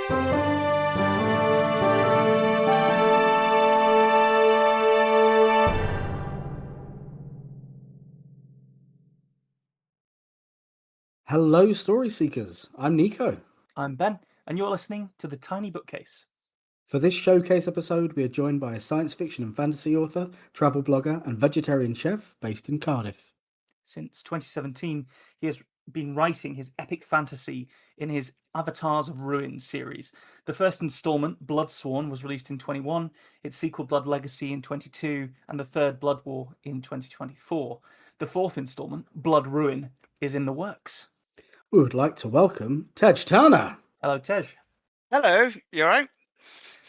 Hello, Story Seekers. I'm Nico. I'm Ben, and you're listening to The Tiny Bookcase. For this showcase episode, we are joined by a science fiction and fantasy author, travel blogger, and vegetarian chef based in Cardiff. Since 2017, he has been writing his epic fantasy in his Avatars of Ruin series. The first installment, Bloodsworn, was released in 21, its sequel, Blood Legacy, in 22, and the third, Blood War, in 2024. The fourth installment, Blood Ruin, is in the works. We would like to welcome Tej Turner. Hello, Tej. Hello, you all right?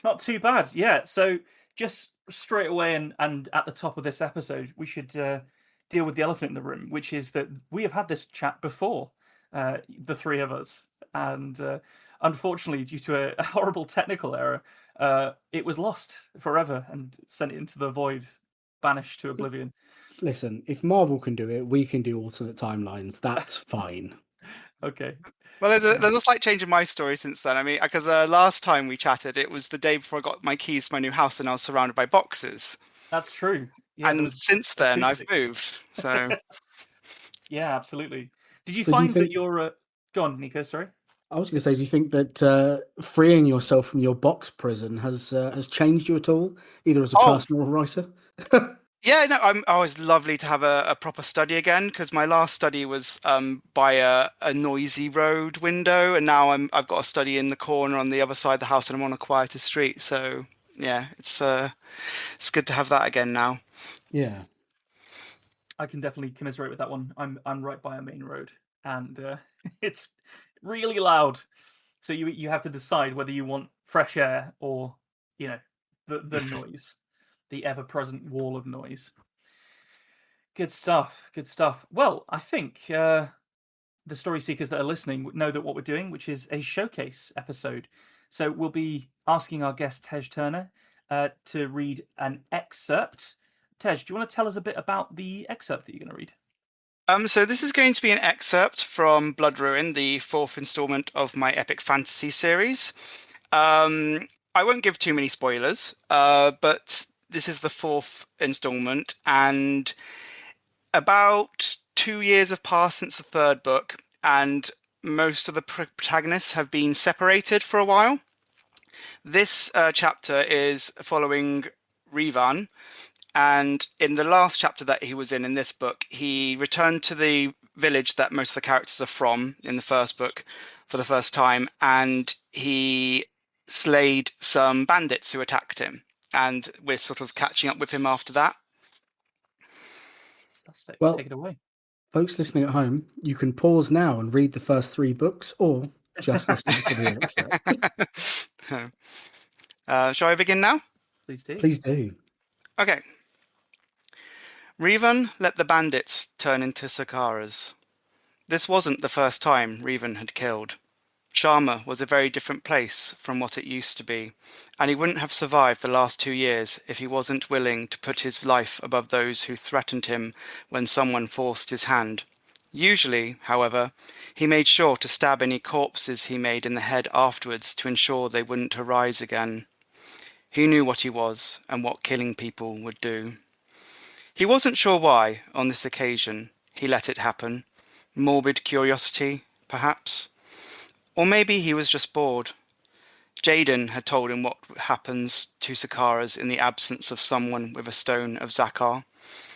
Not too bad, yeah. So just straight away and at the top of this episode, we should deal with the elephant in the room, which is that we have had this chat before, the three of us. And unfortunately, due to a horrible technical error, it was lost forever and sent into the void, banished to oblivion. Listen, if Marvel can do it, we can do alternate timelines. That's fine. Okay. Well, there's a slight change in my story since then. I mean, because last time we chatted, it was the day before I got my keys to my new house, and I was surrounded by boxes. That's true. Yeah, and since then, I've moved. So yeah, absolutely. Did you find that you're... Go on, Nico, sorry. I was going to say, do you think that freeing yourself from your box prison has changed you at all, either as a person or a writer? Yeah, no, I was lovely to have a proper study again, because my last study was by a noisy road window, and now I've got a study in the corner on the other side of the house, and I'm on a quieter street. So yeah, it's good to have that again now. Yeah, I can definitely commiserate with that one. I'm right by a main road, and it's really loud. So you have to decide whether you want fresh air or the noise. The ever-present wall of noise. Good stuff. Good stuff. Well, I think the story seekers that are listening know that what we're doing, which is a showcase episode. So we'll be asking our guest Tej Turner to read an excerpt. Tej, do you want to tell us a bit about the excerpt that you're going to read? So this is going to be an excerpt from Blood Ruin, the fourth installment of my epic fantasy series. I won't give too many spoilers, but this is the fourth installment, and about 2 years have passed since the third book, and most of the protagonists have been separated for a while. This chapter is following Rivan, and in the last chapter that he was in this book, he returned to the village that most of the characters are from in the first book for the first time, and he slayed some bandits who attacked him. And we're sort of catching up with him after that. Fantastic. Well, take it away. Folks listening at home, you can pause now and read the first 3 books, or just listen to the excerpt. Shall I begin now? Please do. Please do. Okay. Revan let the bandits turn into Sakaras. This wasn't the first time Revan had killed. Sharma was a very different place from what it used to be, and he wouldn't have survived the last 2 years if he wasn't willing to put his life above those who threatened him when someone forced his hand. Usually, however, he made sure to stab any corpses he made in the head afterwards to ensure they wouldn't arise again. He knew what he was and what killing people would do. He wasn't sure why, on this occasion, he let it happen. Morbid curiosity, perhaps? Or maybe he was just bored. Jaden had told him what happens to Sakaras in the absence of someone with a stone of Zakar.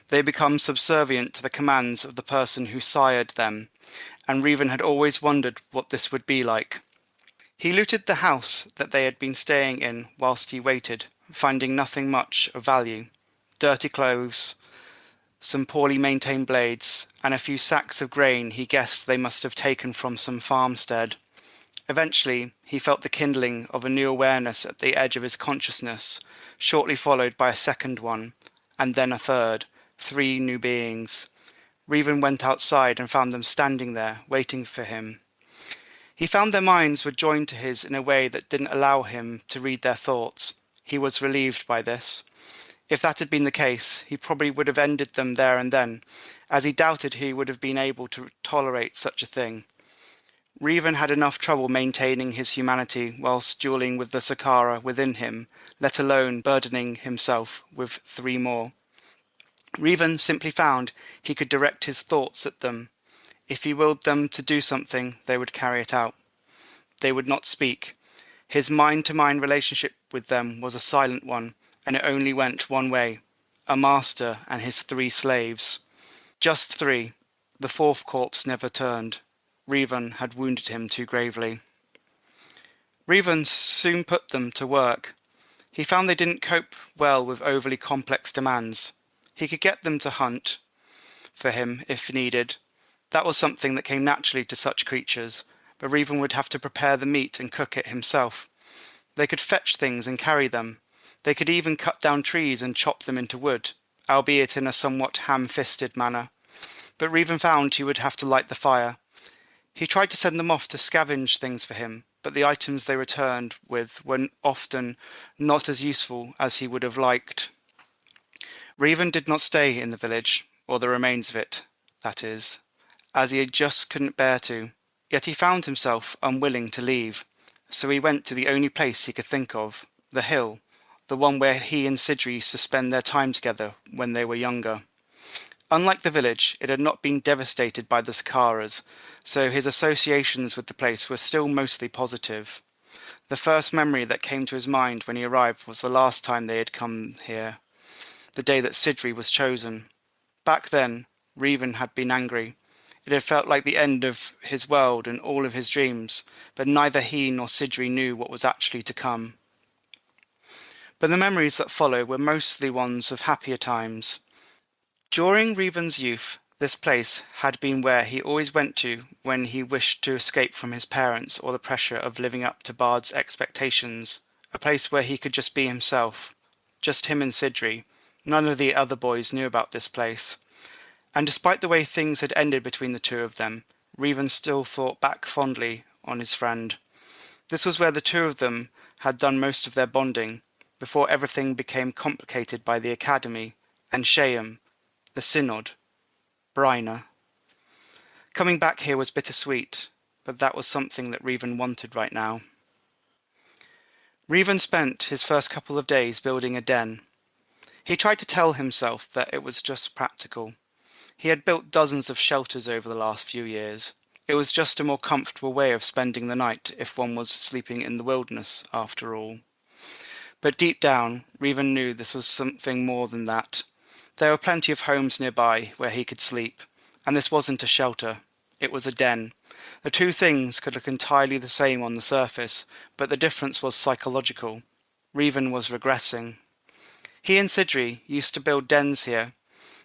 They become subservient to the commands of the person who sired them, and Revan had always wondered what this would be like. He looted the house that they had been staying in whilst he waited, finding nothing much of value. Dirty clothes, some poorly maintained blades, and a few sacks of grain he guessed they must have taken from some farmstead. Eventually, he felt the kindling of a new awareness at the edge of his consciousness, shortly followed by a second one, and then a third, 3 new beings. Revan went outside and found them standing there, waiting for him. He found their minds were joined to his in a way that didn't allow him to read their thoughts. He was relieved by this. If that had been the case, he probably would have ended them there and then, as he doubted he would have been able to tolerate such a thing. Revan had enough trouble maintaining his humanity whilst dueling with the Sakara within him, let alone burdening himself with 3 more. Revan simply found he could direct his thoughts at them. If he willed them to do something, they would carry it out. They would not speak. His mind-to-mind relationship with them was a silent one, and it only went one way: a master and his 3 slaves. Just 3. The 4th corpse never turned. Revan had wounded him too gravely. Revan soon put them to work. He found they didn't cope well with overly complex demands. He could get them to hunt for him if needed. That was something that came naturally to such creatures, but Revan would have to prepare the meat and cook it himself. They could fetch things and carry them. They could even cut down trees and chop them into wood, albeit in a somewhat ham-fisted manner. But Revan found he would have to light the fire. He tried to send them off to scavenge things for him, but the items they returned with were often not as useful as he would have liked. Revan did not stay in the village, or the remains of it, that is, as he just couldn't bear to. Yet he found himself unwilling to leave, so he went to the only place he could think of, the hill, the one where he and Sidri used to spend their time together when they were younger. Unlike the village, it had not been devastated by the Sakaras, so his associations with the place were still mostly positive. The first memory that came to his mind when he arrived was the last time they had come here, the day that Sidri was chosen. Back then, Revan had been angry. It had felt like the end of his world and all of his dreams, but neither he nor Sidri knew what was actually to come. But the memories that follow were mostly ones of happier times. During Revan's youth, this place had been where he always went to when he wished to escape from his parents or the pressure of living up to Bard's expectations, a place where he could just be himself, just him and Sidri. None of the other boys knew about this place. And despite the way things had ended between the 2 of them, Revan still thought back fondly on his friend. This was where the 2 of them had done most of their bonding, before everything became complicated by the Academy, and Shayam, the Synod, Bryna. Coming back here was bittersweet, but that was something that Revan wanted right now. Revan spent his first couple of days building a den. He tried to tell himself that it was just practical. He had built dozens of shelters over the last few years. It was just a more comfortable way of spending the night if one was sleeping in the wilderness, after all. But deep down, Revan knew this was something more than that. There were plenty of homes nearby where he could sleep, and this wasn't a shelter, it was a den. The 2 things could look entirely the same on the surface, but the difference was psychological. Revan was regressing. He and Sidri used to build dens here.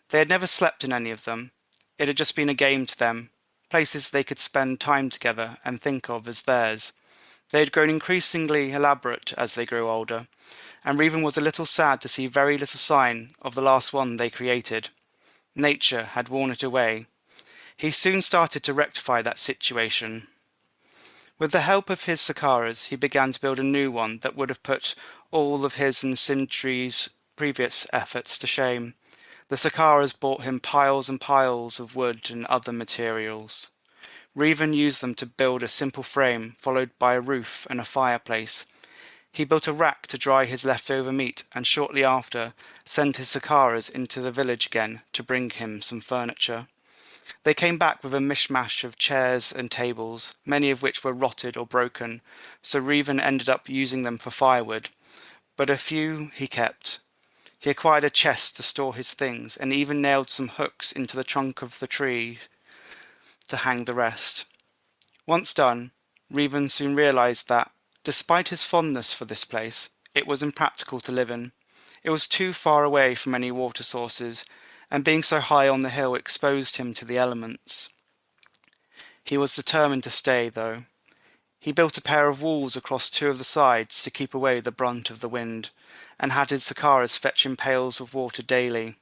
They had never slept in any of them. It had just been a game to them, places they could spend time together and think of as theirs. They had grown increasingly elaborate as they grew older, and Revan was a little sad to see very little sign of the last one they created. Nature had worn it away. He soon started to rectify that situation. With the help of his Sakaras, he began to build a new one that would have put all of his and Sindri's previous efforts to shame. The Sakaras brought him piles and piles of wood and other materials. Revan used them to build a simple frame, followed by a roof and a fireplace. He built a rack to dry his leftover meat, and shortly after sent his Sakaras into the village again to bring him some furniture. They came back with a mishmash of chairs and tables, many of which were rotted or broken, so Revan ended up using them for firewood, but a few he kept. He acquired a chest to store his things, and even nailed some hooks into the trunk of the tree to hang the rest. Once done, Revan soon realized that, despite his fondness for this place, it was impractical to live in. It was too far away from any water sources, and being so high on the hill exposed him to the elements. He was determined to stay, though. He built a pair of walls across 2 of the sides to keep away the brunt of the wind, and had his Sakaras fetch him pails of water daily.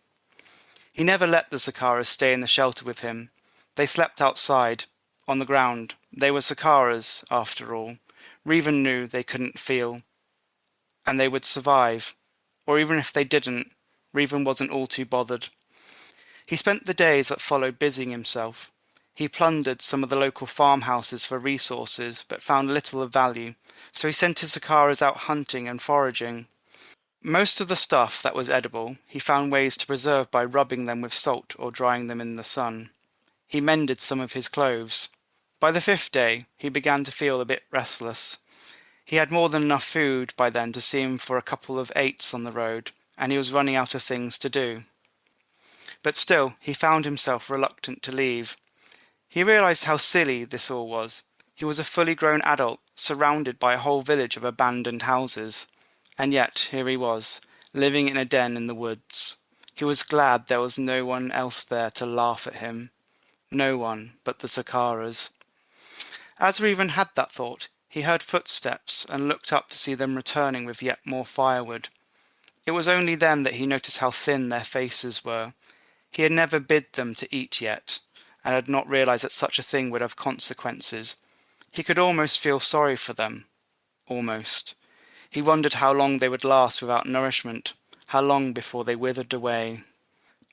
He never let the Sakaras stay in the shelter with him. They slept outside, on the ground. They were Sakaras, after all. Revan knew they couldn't feel, and they would survive. Or even if they didn't, Revan wasn't all too bothered. He spent the days that followed busying himself. He plundered some of the local farmhouses for resources, but found little of value, so he sent his Sakaras out hunting and foraging. Most of the stuff that was edible he found ways to preserve by rubbing them with salt or drying them in the sun. He mended some of his clothes. By the 5th day, he began to feel a bit restless. He had more than enough food by then to see him for a couple of 8s on the road, and he was running out of things to do. But still, he found himself reluctant to leave. He realized how silly this all was. He was a fully grown adult, surrounded by a whole village of abandoned houses. And yet, here he was, living in a den in the woods. He was glad there was no one else there to laugh at him. No one but the Sakaras. As Reuben had that thought, he heard footsteps and looked up to see them returning with yet more firewood. It was only then that he noticed how thin their faces were. He had never bid them to eat yet, and had not realized that such a thing would have consequences. He could almost feel sorry for them. Almost. He wondered how long they would last without nourishment, how long before they withered away.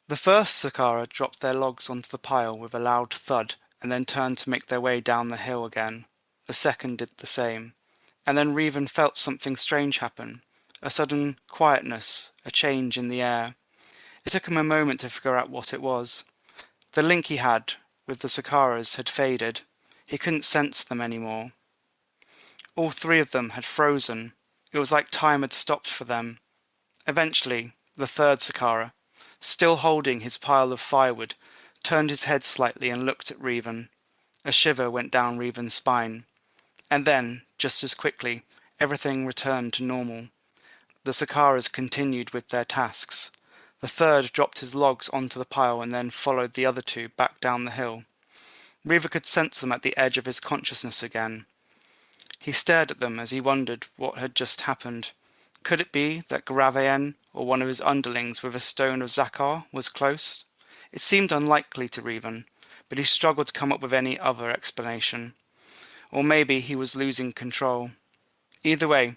The first Sakara dropped their logs onto the pile with a loud thud, and then turned to make their way down the hill again. The second did the same. And then Reuben felt something strange happen, a sudden quietness, a change in the air. It took him a moment to figure out what it was. The link he had with the Sakaras had faded. He couldn't sense them anymore. All 3 of them had frozen. It was like time had stopped for them. Eventually, the 3rd Sakara, still holding his pile of firewood, turned his head slightly and looked at Reuben. A shiver went down Reuben's spine. And then, just as quickly, everything returned to normal. The Sakaras continued with their tasks. The 3rd dropped his logs onto the pile and then followed the other 2 back down the hill. Reuben could sense them at the edge of his consciousness again. He stared at them as he wondered what had just happened. Could it be that Garavayen, or one of his underlings with a stone of Zakar, was close? It seemed unlikely to Reuben, but he struggled to come up with any other explanation. Or maybe he was losing control. Either way,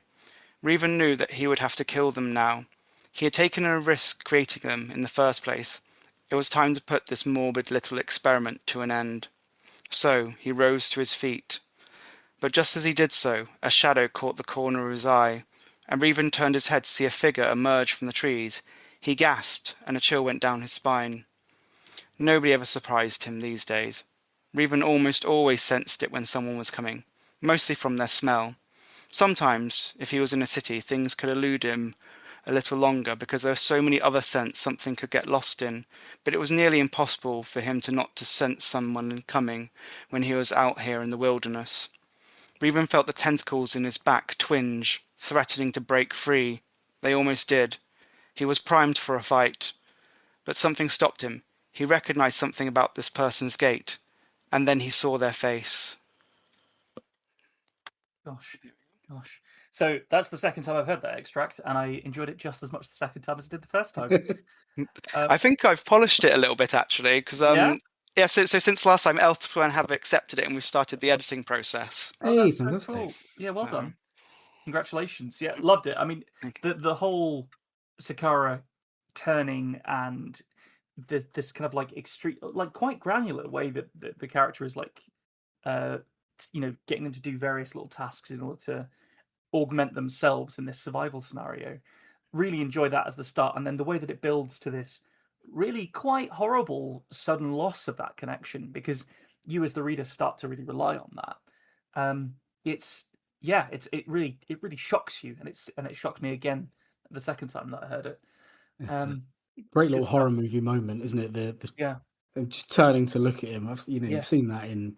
Reuben knew that he would have to kill them now. He had taken a risk creating them in the first place. It was time to put this morbid little experiment to an end. So he rose to his feet. But just as he did so, a shadow caught the corner of his eye, and Reuben turned his head to see a figure emerge from the trees. He gasped, and a chill went down his spine. Nobody ever surprised him these days. Reuben almost always sensed it when someone was coming, mostly from their smell. Sometimes, if he was in a city, things could elude him a little longer because there were so many other scents something could get lost in, but it was nearly impossible for him not to sense someone coming when he was out here in the wilderness. Reuben felt the tentacles in his back twinge, threatening to break free. They almost did. He was primed for a fight. But something stopped him. He recognized something about this person's gait. And then he saw their face. Gosh. So that's the second time I've heard that extract, and I enjoyed it just as much the second time as I did the first time. I think I've polished it a little bit, actually, because yeah, so since last time, Eltwan have accepted it, and we've started the editing process. Oh, that's so cool. Yeah, well done. Congratulations. Yeah, loved it. I mean, the whole Sakara turning and this kind of like extreme, like quite granular way that the character is like, getting them to do various little tasks in order to augment themselves in this survival scenario. Really enjoy that as the start, and then the way that it builds to this really quite horrible sudden loss of that connection, because you as the reader start to really rely on that. It really shocks you, and it shocked me again the second time that I heard it. Great little horror movie moment, isn't it? Just turning to look at him. You've seen that in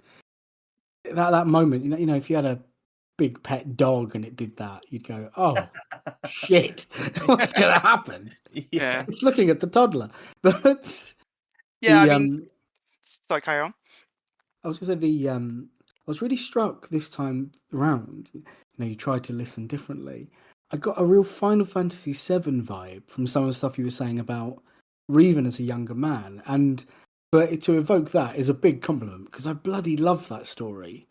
that moment. If you had a big pet dog and it did that, you'd go, "Oh shit, what's going to happen?" Yeah, it's looking at the toddler. But sorry, carry on. I was going to say I was really struck this time round. You tried to listen differently. I got a real Final Fantasy VII vibe from some of the stuff you were saying about Reven as a younger man, but to evoke that is a big compliment, because I bloody love that story.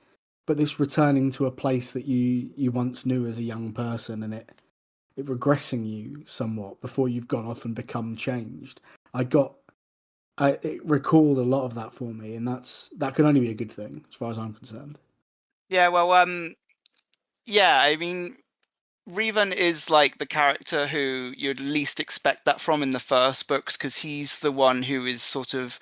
But this returning to a place that you once knew as a young person, and it regressing you somewhat before you've gone off and become changed. I got it recalled a lot of that for me, and that can only be a good thing as far as I'm concerned. Yeah, well, yeah, I mean, Revan is like the character who you'd least expect that from in the first books, because he's the one who is sort of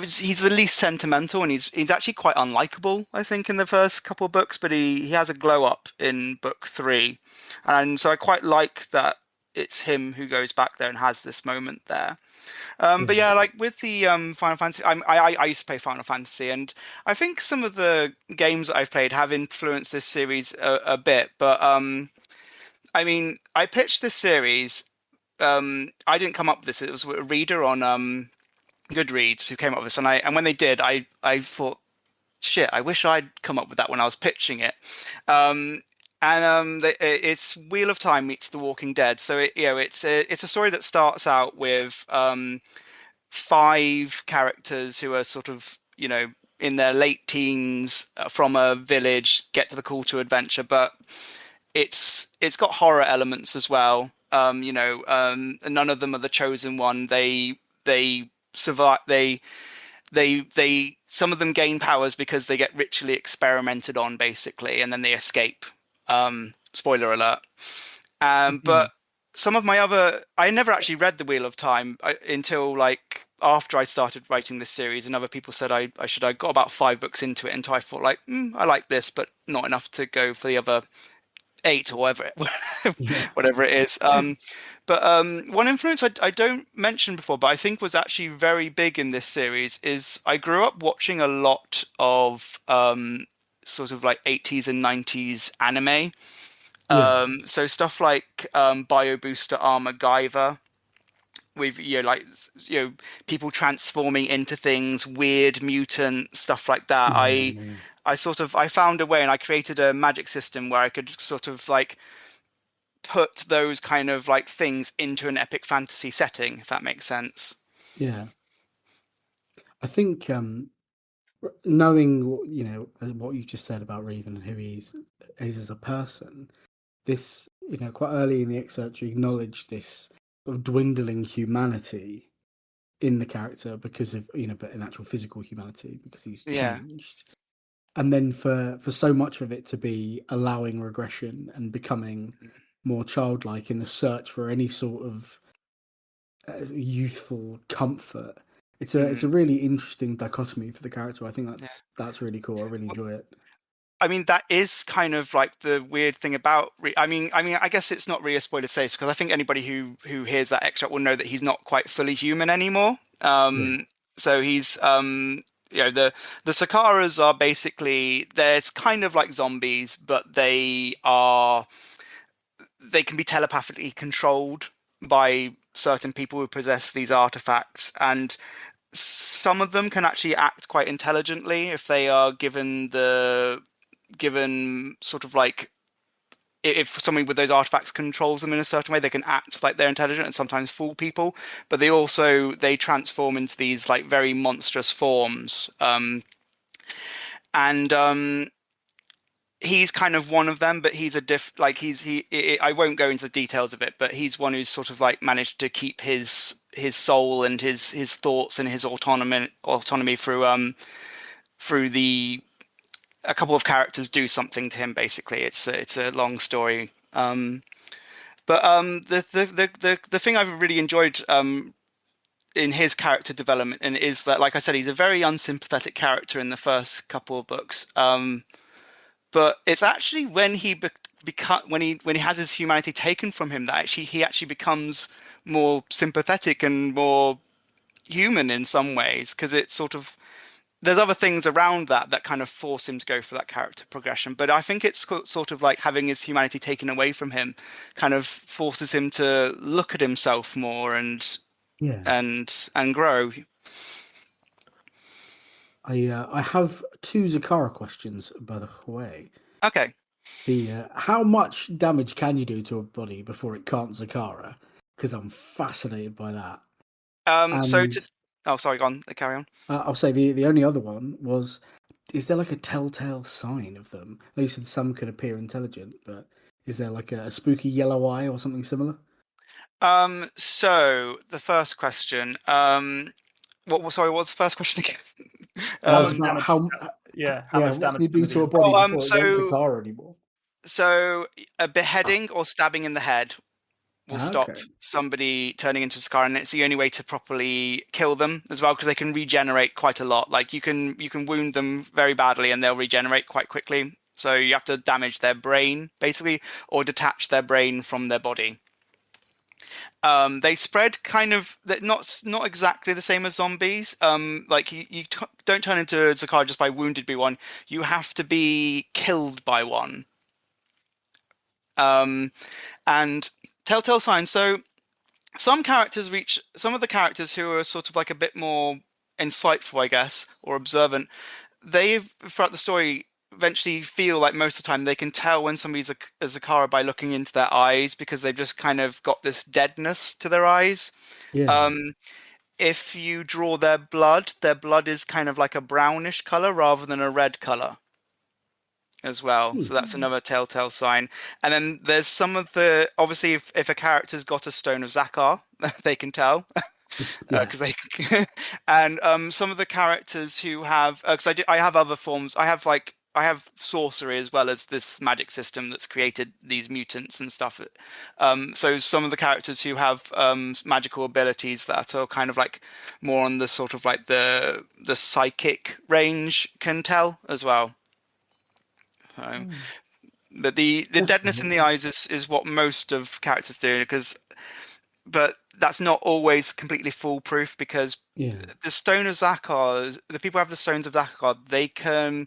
he's the least sentimental, and he's actually quite unlikable, I think, in the first couple of books. But he has a glow up in book 3, and so I quite like that it's him who goes back there and has this moment there. But Yeah, yeah, like with the Final Fantasy, I used to play Final Fantasy, and I think some of the games that I've played have influenced this series a bit. But I mean, I pitched this series. I didn't come up with this. It was a reader on Goodreads who came up with this, and when they did, I thought, shit, I wish I'd come up with that when I was pitching it. Um, it's Wheel of Time meets The Walking Dead. So it's a story that starts out with 5 characters who are sort of in their late teens, from a village, get to the call to adventure, but it's got horror elements as well. None of them are the chosen one. They survive. They some of them gain powers because they get ritually experimented on, basically, and then they escape. Spoiler alert. But some of my I never actually read The Wheel of Time until like after I started writing this series, and other people said I should. I got about 5 books into it until I thought like, I like this, but not enough to go for the other 8 or whatever yeah, whatever it is. But one influence I don't mention before, but I think was actually very big in this series, is I grew up watching a lot of sort of like 80s and 90s anime. yeah. So stuff like Bio Booster Armor Guyver, with people transforming into things, weird mutant stuff like that. Yeah, yeah. I found a way, and I created a magic system where I could sort of like put those kind of like things into an epic fantasy setting, if that makes sense. Yeah. I think knowing what you just said about Revan and who is as a person, this quite early in the excerpt you acknowledge this sort of dwindling humanity in the character because of but an actual physical humanity because he's Yeah. changed, and then for so much of it to be allowing regression and becoming more childlike in the search for any sort of youthful comfort. It's a really interesting dichotomy for the character. I think Yeah. that's really cool. I really enjoy it. I mean, that is kind of like the weird thing about. I guess it's not really a spoiler to say this, because I think anybody who hears that extract will know that he's not quite fully human anymore. Yeah, So he's the Sakaras are basically, they're kind of like zombies, but they can be telepathically controlled by certain people who possess these artifacts, and some of them can actually act quite intelligently if they are given sort of like, if somebody with those artifacts controls them in a certain way, they can act like they're intelligent and sometimes fool people. But they transform into these like very monstrous forms. And he's kind of one of them, but he's a like I won't go into the details of it, but he's one who's sort of like managed to keep his soul and his thoughts and his autonomy through the a couple of characters do something to him. Basically, it's a long story. But the thing I've really enjoyed in his character development, and is that, like I said, he's a very unsympathetic character in the first couple of books. But it's actually when when he has his humanity taken from him, that he actually becomes more sympathetic and more human in some ways, because it's sort of, there's other things around that kind of force him to go for that character progression. But I think it's sort of like having his humanity taken away from him kind of forces him to look at himself more yeah. and grow. I have 2 Zakara questions, by the way. Okay. The how much damage can you do to a body before it can't Zakara? Because I'm fascinated by that. So And oh, sorry, go on. Carry on. I'll say the only other one was: is there like a telltale sign of them? Like you said, some could appear intelligent, but is there like a spooky yellow eye or something similar? So the first question. Sorry, what's the first question again? That was How much about damage? how. How Yeah, much what can damage you can do they to a do? body before it won't Zakar anymore? So a beheading or stabbing in the head will stop Okay. somebody turning into a scar, and it's the only way to properly kill them as well, because they can regenerate quite a lot. Like you can wound them very badly and they'll regenerate quite quickly. So you have to damage their brain basically, or detach their brain from their body. They spread kind of not exactly the same as zombies. Like you don't turn into a Zakar just by wounded by one. You have to be killed by one. And telltale signs. So some of the characters who are sort of like a bit more insightful, I guess, or observant, they've throughout the story eventually feel like most of the time they can tell when somebody's a Zakara by looking into their eyes, because they've just kind of got this deadness to their eyes. Yeah. Um, if you draw their blood is kind of like a brownish color rather than a red color as well. Hmm. So that's another telltale sign. And then there's some of the obviously if a character's got a stone of Zakar, they can tell Yeah. because they and some of the characters who have because I have other forms. I have sorcery as well as this magic system that's created these mutants and stuff. So some of the characters who have magical abilities that are kind of like more on the sort of like the psychic range can tell as well. So, Mm. but the deadness in the Okay. eyes is what most of characters do, but that's not always completely foolproof, because Yeah. the stone of Zakar, the people who have the stones of Zakar, they can,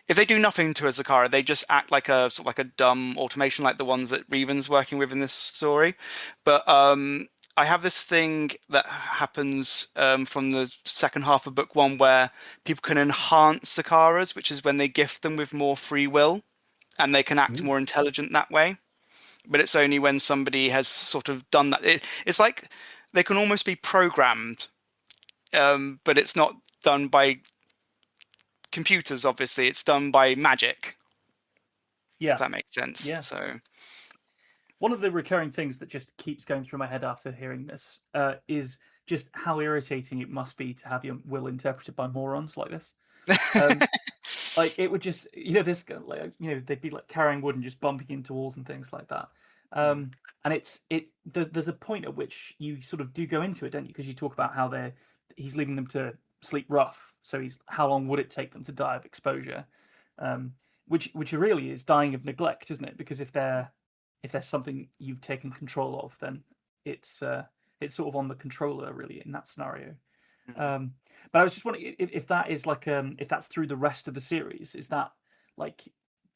if they do nothing to a Zakara, they just act like a sort of like a dumb automation, like the ones that Revan's working with in this story. But I have this thing that happens from the second half of book one, where people can enhance Zakaras, which is when they gift them with more free will, and they can act Hmm. more intelligent that way. But it's only when somebody has sort of done that. It's like they can almost be programmed, but it's not done by computers. Obviously, it's done by magic. If Yeah, that makes sense. yeah. So One of the recurring things that just keeps going through my head after hearing this is just how irritating it must be to have your will interpreted by morons like this. Um, like it would just, this like, they'd be like carrying wood and just bumping into walls and things like that. And there's a point at which you sort of do go into it, don't you? Because you talk about how he's leaving them to sleep rough. So how long would it take them to die of exposure? Um, which really is dying of neglect, isn't it? Because if there's something you've taken control of, then it's sort of on the controller really in that scenario. Um, but I was just wondering if that is like if that's through the rest of the series. Like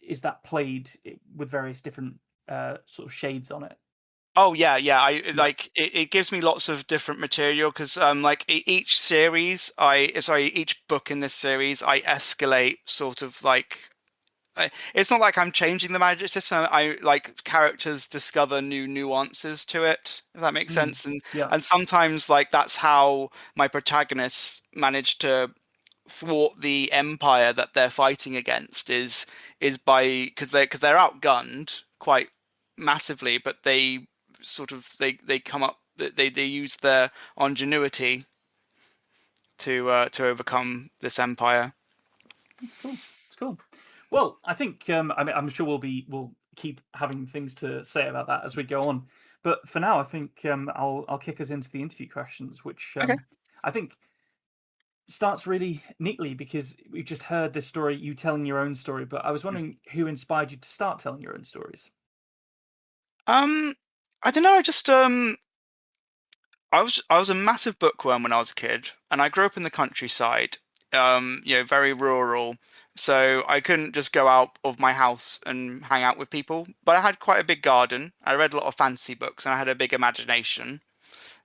is that played with various different sort of shades on it? oh yeah. I Yeah. like it gives me lots of different material, because like each book in this series, I escalate sort of like it's not like I'm changing the magic system. I like characters discover new nuances to it, if that makes Mm, sense. And yeah. and sometimes like that's how my protagonists manage to thwart the empire that they're fighting against, is by because they're outgunned quite massively, but they sort of they come up they use their ingenuity to overcome this empire. That's cool. It's cool. Well, I think I'm sure we'll keep having things to say about that as we go on. But for now, I think I'll kick us into the interview questions, which Okay. I think starts really neatly because we've just heard this story, you telling your own story. But I was wondering who inspired you to start telling your own stories. Um, I don't know. I was a massive bookworm when I was a kid, and I grew up in the countryside. Very rural, so I couldn't just go out of my house and hang out with people. But I had quite a big garden. I read a lot of fantasy books, and I had a big imagination.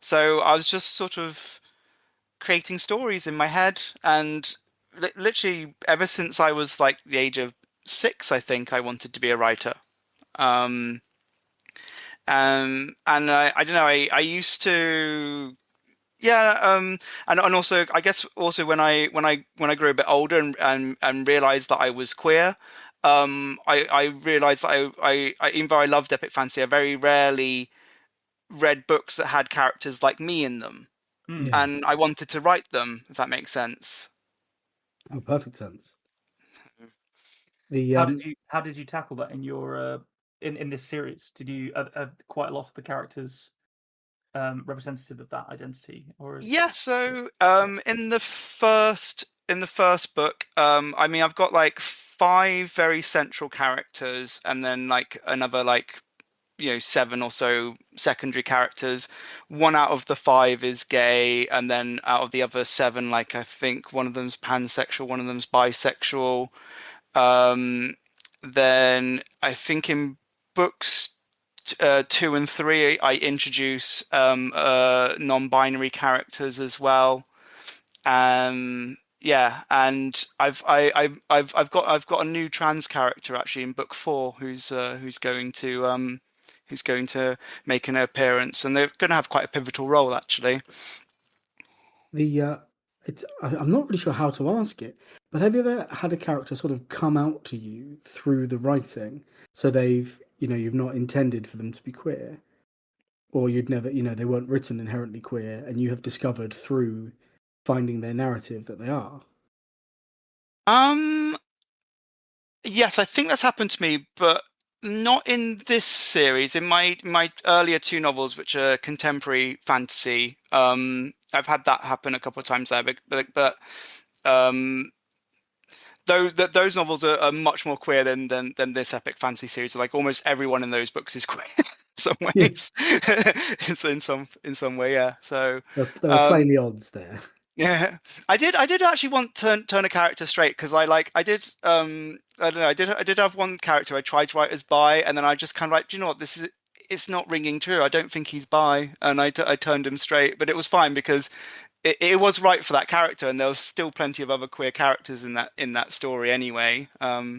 So I was just sort of creating stories in my head, and literally ever since I was like the age of 6, I think I wanted to be a writer. Um, and I don't know. I used to, yeah. And also, I guess also when I grew a bit older and realized that I was queer, I realized that even though I loved epic fantasy, I very rarely read books that had characters like me in them. Mm. Yeah. and I wanted to write them, if that makes sense. Oh, perfect sense. The How did you tackle that in your in this series? Did you quite a lot of the characters representative of that identity, or is Yeah, so in the first book, I mean, I've got like 5 very central characters, and then like another like 7 or so secondary characters. One out of the 5 is gay, and then out of the other 7, like I think one of them's pansexual, one of them's bisexual. Um, then I think in books 2 and 3, I introduce non-binary characters as well. Yeah, and I've got a new trans character actually in book 4 who's going to make an appearance, and they're going to have quite a pivotal role actually. the I'm not really sure how to ask it, but have you ever had a character sort of come out to you through the writing? So you've not intended for them to be queer, or you'd never, they weren't written inherently queer, and you have discovered through finding their narrative that they are. Um, yes, I think that's happened to me, but not in this series. In my earlier 2 novels, which are contemporary fantasy, I've had that happen a couple of times there, but um, those novels are much more queer than this epic fantasy series. Like almost everyone in those books is queer in some Yeah, ways. It's in some way, yeah. So they were playing um, the odds there. yeah, I did actually want to turn a character straight, because I did I don't know, I did have one character I tried to write as bi, and then I just kind of like, do you know what, this is it's not ringing true. I don't think he's bi, and I turned him straight, but it was fine because it was right for that character, and there was still plenty of other queer characters in that story anyway. Yeah.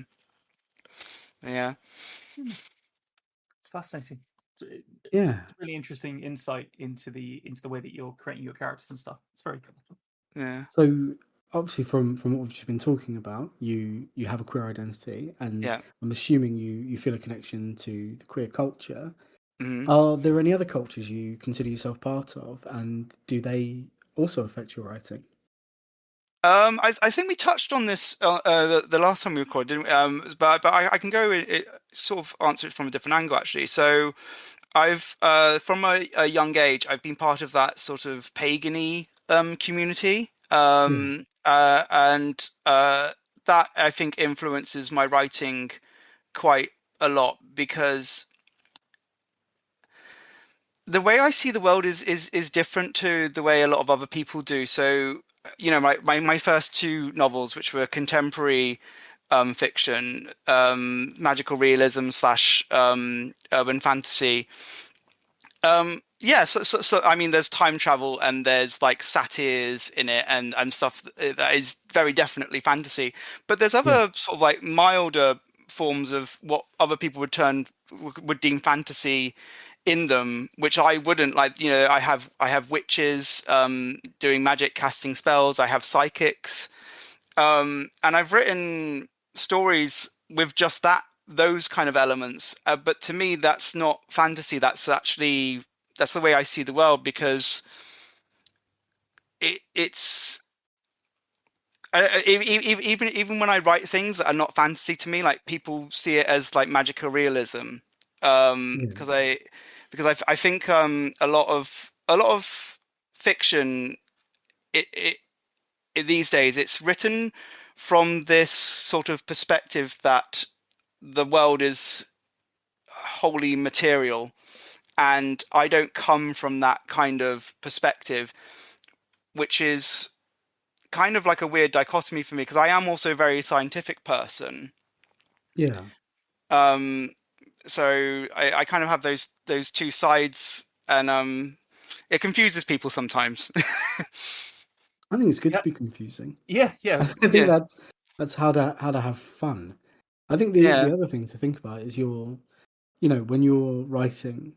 Hmm, it's fascinating. Yeah. It's really interesting insight into the way that you're creating your characters and stuff. It's very cool. Yeah. So obviously, from what we've just been talking about, you have a queer identity, and Yeah. I'm assuming you feel a connection to the queer culture. Hmm. Are there any other cultures you consider yourself part of, and do they also affect your writing? I think we touched on this the last time we recorded, didn't we? But I can go sort of answer it from a different angle actually. So I've from a young age, I've been part of that sort of pagany community, Yeah, and that I think influences my writing quite a lot, because the way I see the world is different to the way a lot of other people do. So, my first 2 novels, which were contemporary fiction, magical realism slash urban fantasy. Yeah, so I mean, there's time travel and there's like satires in it, and stuff that is very definitely fantasy. But there's yeah, other sort of like milder forms of what other people would deem fantasy in them, which I wouldn't like. I have witches doing magic, casting spells. I have psychics, and I've written stories with just those kind of elements. But to me, that's not fantasy. That's the way I see the world, because it's even when I write things that are not fantasy to me, like people see it as like magical realism. yeah, Because I think a lot of fiction, it these days it's written from this sort of perspective that the world is wholly material, and I don't come from that kind of perspective, which is kind of like a weird dichotomy for me, because I am also a very scientific person. yeah. Um, so I kind of have those 2 sides, and it confuses people sometimes. I think it's good Yeah, to be confusing. yeah, I yeah. think Yeah, that's how to have fun. I think the yeah, other thing to think about is when you're writing,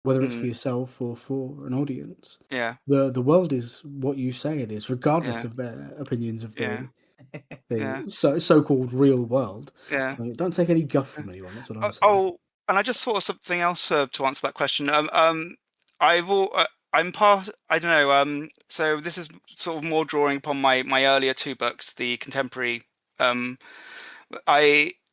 whether it's for mm, yourself or for an audience, yeah, the world is what you say it is, regardless yeah, of their opinions of yeah, the yeah, so-called real world. yeah. So don't take any guff from anyone. That's what I'm saying. Oh, and I just thought of something else to answer that question. I've I'm part. I don't know. So this is sort of more drawing upon my earlier two books, the contemporary. Um,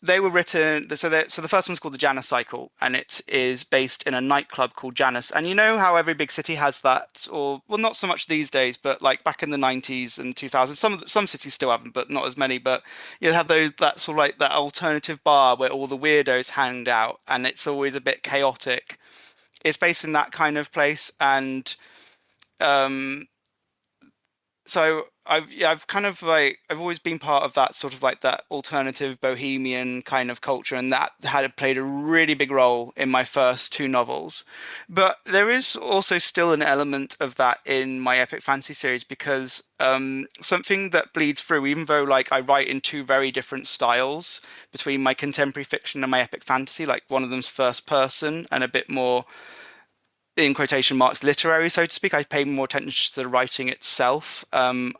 they were written. So the first one's called the Janus Cycle, and it is based in a nightclub called Janus. And you know how every big city has that, or well, not so much these days, but like back in the 90s and 2000s, some cities still haven't, but not as many. But you have that sort of like that alternative bar where all the weirdos hang out, and it's always a bit chaotic. It's based in that kind of place, and um, so I've kind of like I've always been part of that sort of like that alternative bohemian kind of culture, and that had played a really big role in my first two novels. But there is also still an element of that in my epic fantasy series, because something that bleeds through, even though like I write in two very different styles between my contemporary fiction and my epic fantasy. Like one of them's first person and a bit more, in quotation marks, literary, so to speak. I pay more attention to the writing itself, and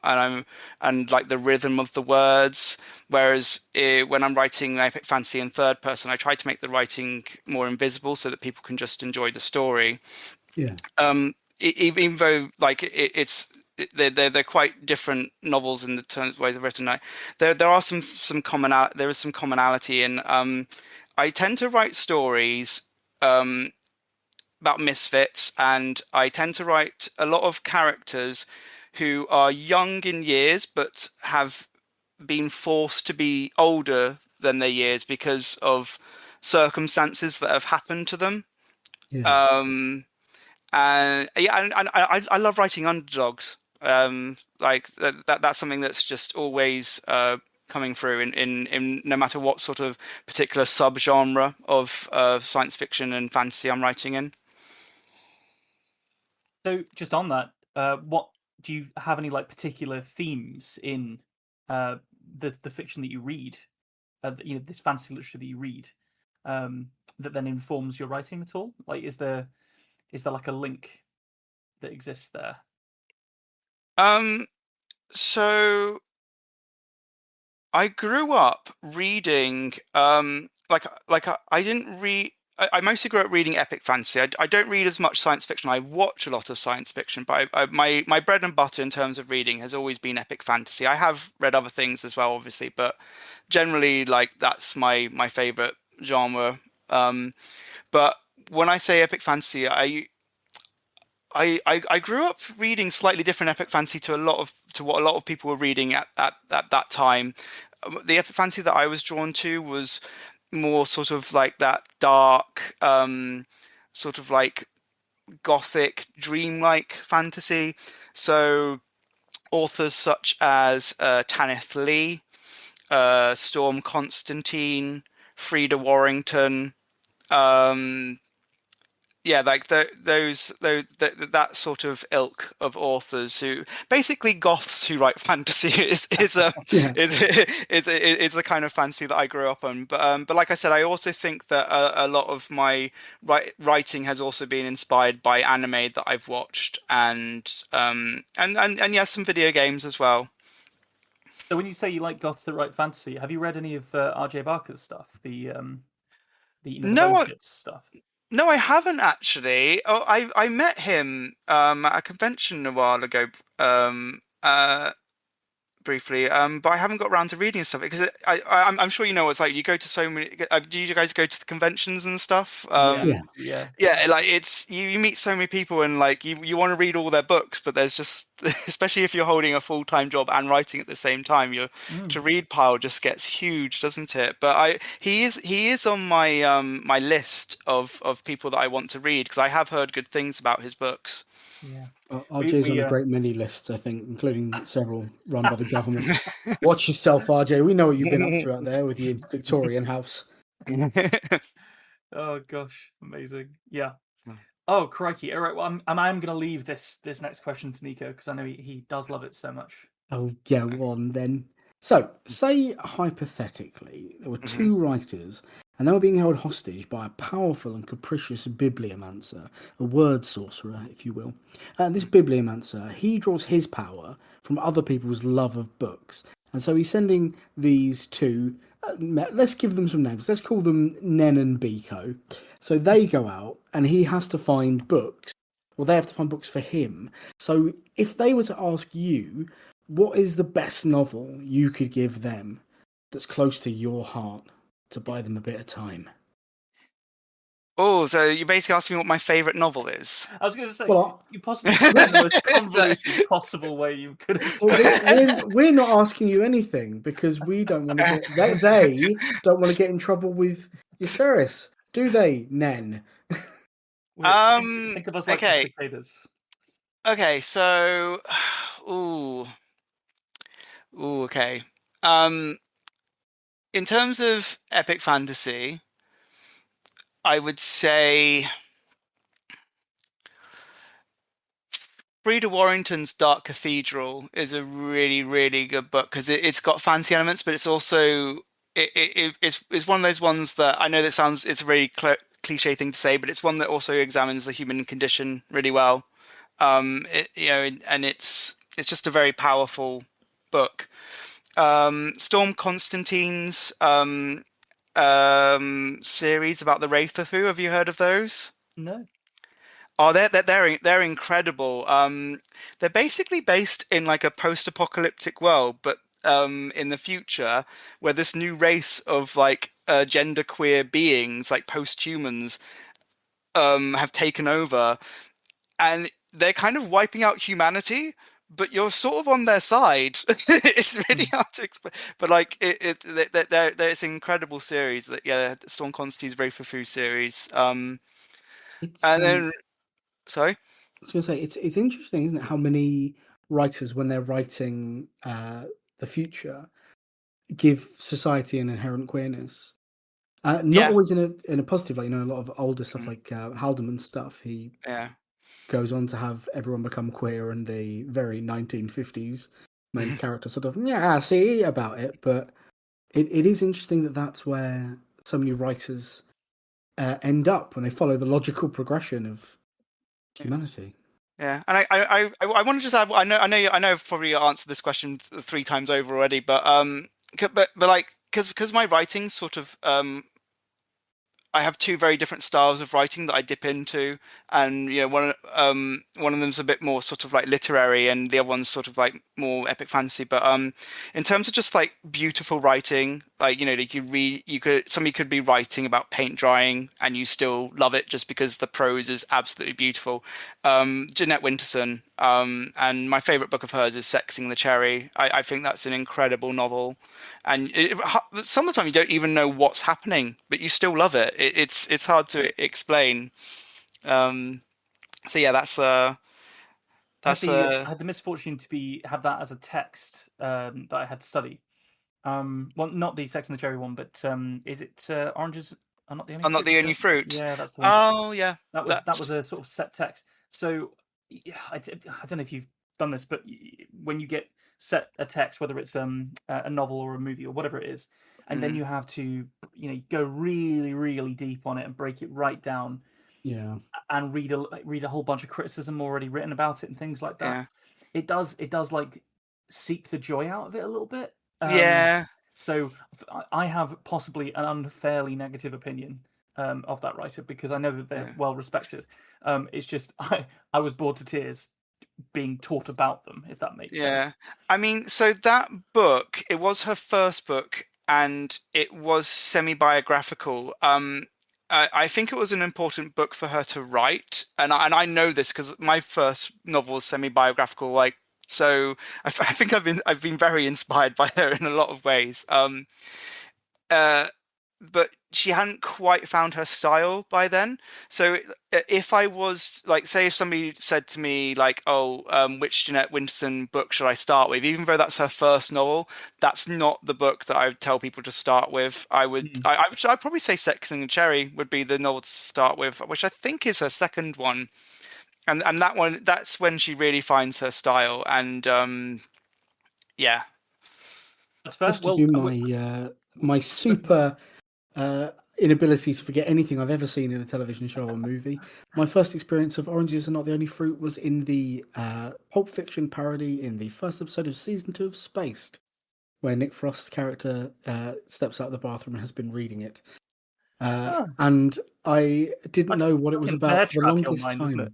like the rhythm of the words. Whereas when I'm writing epic fantasy in third person, I try to make the writing more invisible so that people can just enjoy the story. Yeah. Even though like they're quite different novels in the terms of the way they're written. There are there is some commonality in. I tend to write stories. About misfits, and I tend to write a lot of characters who are young in years but have been forced to be older than their years because of circumstances that have happened to them. Yeah. And yeah, and I love writing underdogs. Like that's something that's just always coming through in no matter what sort of particular subgenre of science fiction and fantasy I'm writing in. So just on that, what do you have any like particular themes in the fiction that you read? This fantasy literature that you read, that then informs your writing at all? Like, is there like a link that exists there? So I grew up reading, I didn't read. I mostly grew up reading epic fantasy. I don't read as much science fiction. I watch a lot of science fiction, but my bread and butter in terms of reading has always been epic fantasy. I have read other things as well, obviously, but generally, like that's my favorite genre. But when I say epic fantasy, I grew up reading slightly different epic fantasy to what a lot of people were reading at that time. The epic fantasy that I was drawn to was more sort of like that dark, sort of like gothic, dreamlike fantasy. So authors such as Tanith Lee, Storm Constantine, Frida Warrington, um, yeah, like that sort of ilk of authors, who basically goths who write fantasy Yeah. is the kind of fantasy that I grew up on. But like I said, I also think that a lot of my writing has also been inspired by anime that I've watched, and yeah, some video games as well. So when you say you like goths that write fantasy, have you read any of R.J. Barker's stuff? The No, Bone stuff. no, I haven't actually. Oh, I met him at a convention a while ago. Um, uh, Briefly, but I haven't got around to reading stuff because I'm sure you know what it's like. You go to so many. Do you guys go to the conventions and stuff? Yeah, Yeah. yeah. Yeah, like it's you meet so many people, and like you want to read all their books, but there's just, especially if you're holding a full-time job and writing at the same time, your to read pile just gets huge, doesn't it? But he is on my my list of people that I want to read, because I have heard good things about his books. Yeah. RJ's on a great many lists, I think, including several run by the government. Watch yourself, RJ. We know what you've been up to out there with your Victorian house. Oh gosh, amazing. Yeah. Oh crikey! All right. Well, I'm going to leave this next question to Nico, because I know he does love it so much. Oh, go on then. So, say hypothetically, there were Mhm. two writers and they were being held hostage by a powerful and capricious bibliomancer, a word sorcerer, if you will. And this bibliomancer, he draws his power from other people's love of books. And so he's sending these two, let's give them some names. Let's call them Nen and Biko. So they go out and he has to find books Well, they have to find books for him. So if they were to ask you, what is the best novel you could give them that's close to your heart to buy them a bit of time? Oh, so you're basically asking me what my favourite novel is? I was going to say, Well, you possibly put it in the most So- convoluted possible way you could have well, said. we're not asking you anything because we don't want to get they don't want to get in trouble with Eustaris, do they, Nen? Think of us like the Okay. cicadas. Okay, so ooh. Okay. In terms of epic fantasy, I would say Frida Warrington's Dark Cathedral is a really, really good book because it's got fancy elements, but it's also it's one of those ones that I know that sounds it's a very cliche thing to say, but it's one that also examines the human condition really well. And it's just a very powerful book. Storm Constantine's series about the Wraithafu. Have you heard of those? No. Oh, they're incredible. They're basically based in like a post-apocalyptic world, but in the future, where this new race of like genderqueer beings, like post-humans, have taken over, and they're kind of wiping out humanity. But you're sort of on their side. It's really hard to explain, but like it's an incredible series. That yeah, Storm Constantine's Wraithafu series. It's And then sorry. I was going to say it's interesting, isn't it? How many writers, when they're writing the future, give society an inherent queerness. Not Yeah. always in a positive, like, a lot of older stuff Mm. like Haldeman's stuff. He Yeah. goes on to have everyone become queer, and the very 1950s main character sort of see about it. But it is interesting that that's where so many writers end up when they follow the logical progression of humanity. Yeah, and I want to just add. I know I've probably answered this question 3 times over already, but but like because my writing sort of I have 2 very different styles of writing that I dip into, and one of them's a bit more sort of like literary, and the other one's sort of like more epic fantasy. But in terms of just like beautiful writing, like somebody could be writing about paint drying, and you still love it just because the prose is absolutely beautiful. Jeanette Winterson, and my favorite book of hers is Sexing the Cherry. I think that's an incredible novel, and some of the time you don't even know what's happening, but you still love it. It's hard to explain. So yeah, I that's had the misfortune to have that as a text that I had to study. Well, not the Sex and the Cherry one, but is it Oranges Are Not the Only I'm not Fruit? the only fruit. Yeah, that's the one. Oh yeah, That was a sort of set text. So yeah, I don't know if you've done this, but when you get set a text, whether it's a novel or a movie or whatever it is, and then you have to go really, really deep on it and break it right down. Yeah. And read a whole bunch of criticism already written about it and things like that. yeah, It does like seek the joy out of it a little bit. yeah. So I have possibly an unfairly negative opinion of that writer because I know that they're well respected. It's just I was bored to tears being taught about them, if that makes sense. Yeah. I mean, so that book, it was her first book, and it was semi-biographical. I think it was an important book for her to write, and I know this because my first novel was semi-biographical. Like, so I think I've been very inspired by her in a lot of ways. But she hadn't quite found her style by then. So if I was like, say, if somebody said to me like, "Oh, which Jeanette Winterson book should I start with?" Even though that's her first novel, that's not the book that I would tell people to start with. I'd probably say Sex and the Cherry would be the novel to start with, which I think is her second one, and that one, that's when she really finds her style. And yeah, That's fair. Just to do my super inability to forget anything I've ever seen in a television show or movie. My first experience of Oranges Are Not the Only Fruit was in the Pulp Fiction parody in the first episode of season 2 of Spaced, where Nick Frost's character steps out of the bathroom and has been reading it. And I didn't know what it was about Bear for the trap your longest mind, isn't it?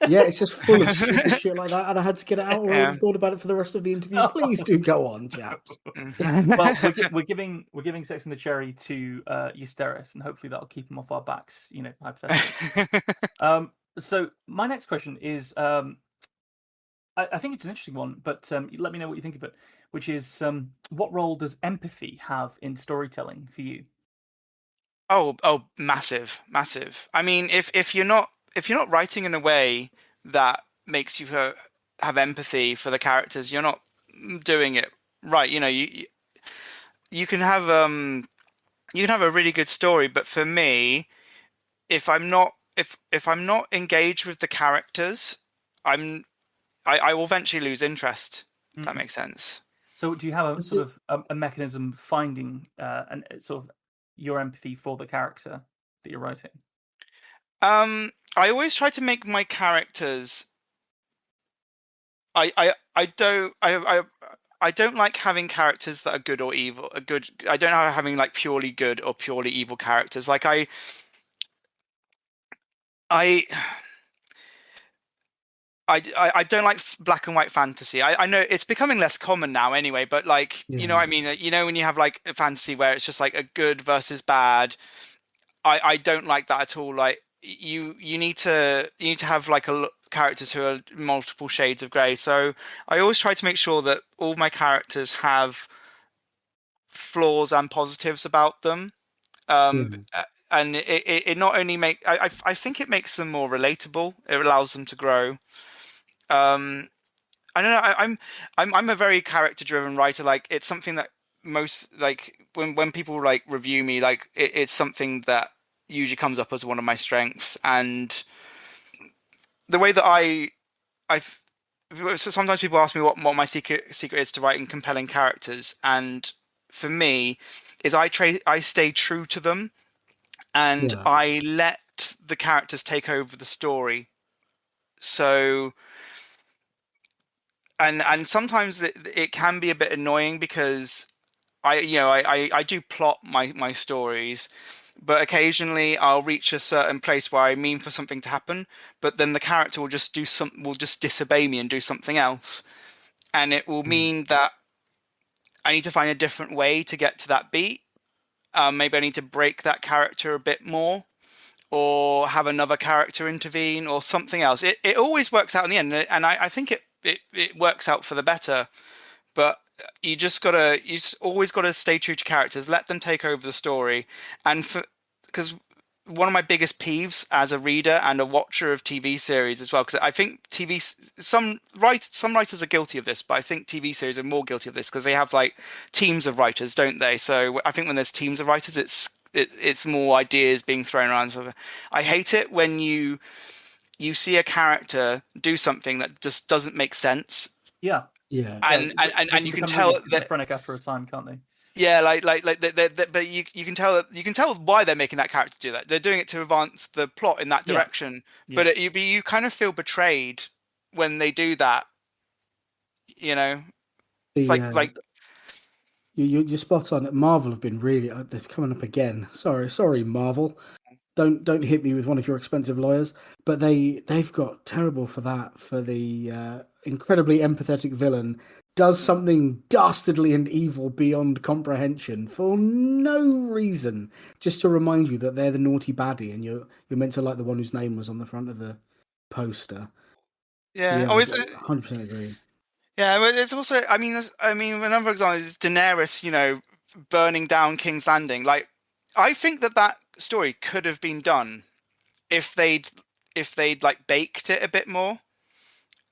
time. Yeah, it's just full of stupid shit like that, and I had to get it out, or I would Yeah. have thought about it for the rest of the interview. Please do go on, chaps. Well, we're giving Sex and the Cherry to Eustaris, and hopefully that'll keep him off our backs. Hypothetically. So my next question is, I think it's an interesting one, but let me know what you think of it. Which is, what role does empathy have in storytelling for you? Oh, massive. I mean, if you're not writing in a way that makes you have empathy for the characters, you're not doing it right. You can have a really good story, but for me, if I'm not if I'm not engaged with the characters, I will eventually lose interest. If that makes sense. So, do you have a Is sort it- of a mechanism finding and sort of your empathy for the character that you're writing? I always try to make my characters. I don't I don't like having characters that are good or evil. I don't like having like purely good or purely evil characters. Like I I don't like black and white fantasy. I know it's becoming less common now anyway, but like, you know Yeah. what I mean? You know when you have like a fantasy where it's just like a good versus bad. I don't like that at all. Like you need to have like characters who are multiple shades of grey. So I always try to make sure that all my characters have flaws and positives about them. Yeah. And it not only I think it makes them more relatable. It allows them to grow. I don't know. I'm a very character driven writer. Like it's something that most like when people like review me, like it's something that usually comes up as one of my strengths. And the way that I so sometimes people ask me what my secret is to writing compelling characters, and for me, is I stay true to them, and Yeah. I let the characters take over the story. So and sometimes it can be a bit annoying because I do plot my stories, but occasionally I'll reach a certain place where I mean for something to happen, but then the character will just disobey me and do something else, and it will Mm. mean that I need to find a different way to get to that beat. Maybe I need to break that character a bit more, or have another character intervene, or something else. It always works out in the end, and I think it works out for the better. But you always gotta stay true to characters, let them take over the story, and because one of my biggest peeves as a reader and a watcher of TV series as well, because I think some writers are guilty of this, but I think TV series are more guilty of this because they have like teams of writers, don't they? So I think when there's teams of writers, it's more ideas being thrown around. So I hate it when you see a character do something that just doesn't make sense, Yeah, Yeah. they and can you can become really tell that. schizophrenic after a time, can't they? Yeah, but you can tell why they're making that character do that. They're doing it to advance the plot in that Yeah, direction. yeah. But you kind of feel betrayed when they do that. You know, it's The like you're spot on. Marvel have been really. This coming up again. Sorry, Marvel. Don't hit me with one of your expensive lawyers. But they've got terrible for that. For the incredibly empathetic villain does something dastardly and evil beyond comprehension for no reason, just to remind you that they're the naughty baddie, and you're meant to like the one whose name was on the front of the poster. So yeah. yeah, Oh, I it's 100% agree. yeah. But it's also I mean another example is Daenerys. Burning down King's Landing. Like I think that story could have been done if they'd like baked it a bit more.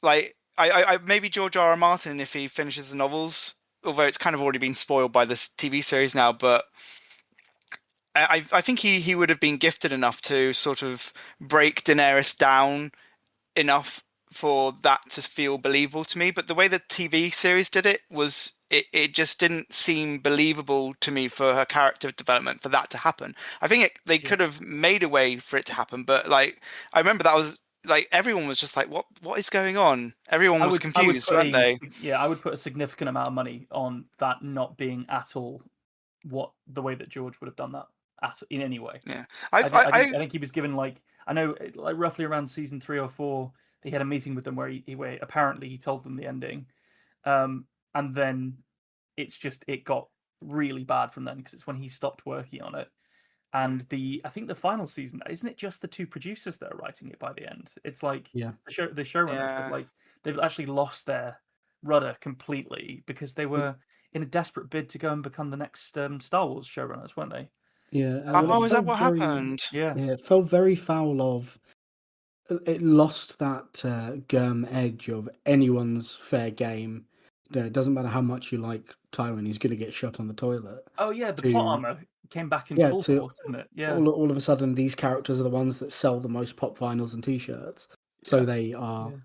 Like I maybe George R. R. Martin, if he finishes the novels, although it's kind of already been spoiled by this TV series now, but I think he would have been gifted enough to sort of break Daenerys down enough for that to feel believable to me. But the way the TV series did it was it just didn't seem believable to me for her character development for that to happen. I think they Yeah. could have made a way for it to happen, but like I remember that was like everyone was just like, what is going on? Everyone was I would confused, put weren't they? I would put a significant amount of money on that not being at all what the way that George would have done that in any way. Yeah, I think he was given like I know like roughly around season 3 or 4 he had a meeting with them where where apparently he told them the ending, and then it got really bad from then because it's when he stopped working on it. And I think the final season, isn't it just the two producers that are writing it by the end? It's like Yeah. the showrunners Yeah. they've actually lost their rudder completely because they were in a desperate bid to go and become the next Star Wars showrunners, weren't they? Yeah. Well, Oh, it is that felt what very, happened? Yeah. yeah, it felt very foul of. It lost that Gurm edge of anyone's fair game. It doesn't matter how much you like Tywin, he's going to get shot on the toilet. Oh yeah, the plot To armor came back in yeah, full to force, didn't it? Yeah. all of a sudden, these characters are the ones that sell the most pop vinyls and T-shirts, so Yeah. they are Yeah.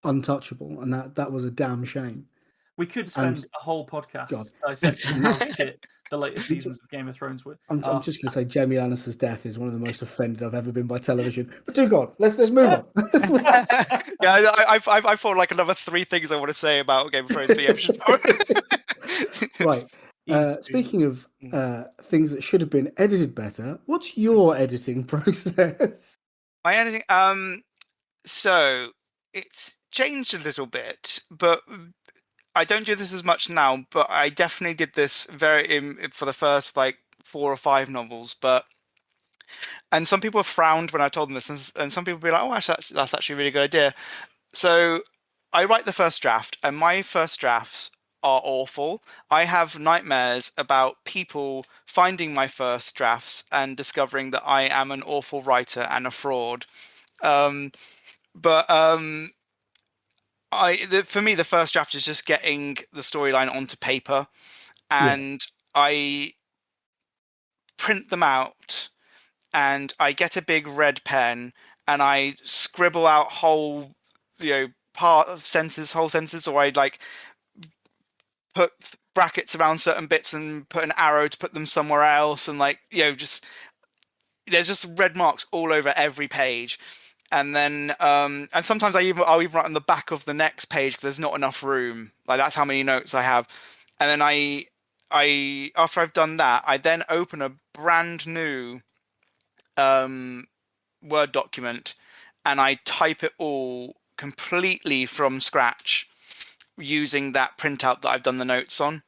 untouchable, and that was a damn shame. We could And spend a whole God, podcast dissecting how shit the latest seasons of Game of Thrones were. I'm just going to say Jamie Lannister's death is one of the most offended I've ever been by television. But do God, let's move on. Yeah, I thought like another 3 things I want to say about Game of Thrones, but yeah, we should. Right. Easy to do. Speaking of things that should have been edited better, what's your editing process? My editing, so it's changed a little bit, but I don't do this as much now. But I definitely did this for the first like 4 or 5 novels. And some people have frowned when I told them this, and some people be like, "Oh, actually, that's actually a really good idea." So I write the first draft, and my first drafts are awful. I have nightmares about people finding my first drafts and discovering that I am an awful writer and a fraud. Um, but for me, the first draft is just getting the storyline onto paper, Yeah. and I print them out, and I get a big red pen, and I scribble out whole, part of sentences, whole sentences, or I like put brackets around certain bits and put an arrow to put them somewhere else, and like just there's just red marks all over every page. And then and sometimes I'll even write on the back of the next page because there's not enough room. Like that's how many notes I have. And then I after I've done that, I then open a brand new Word document, and I type it all completely from scratch using that printout that I've done the notes on.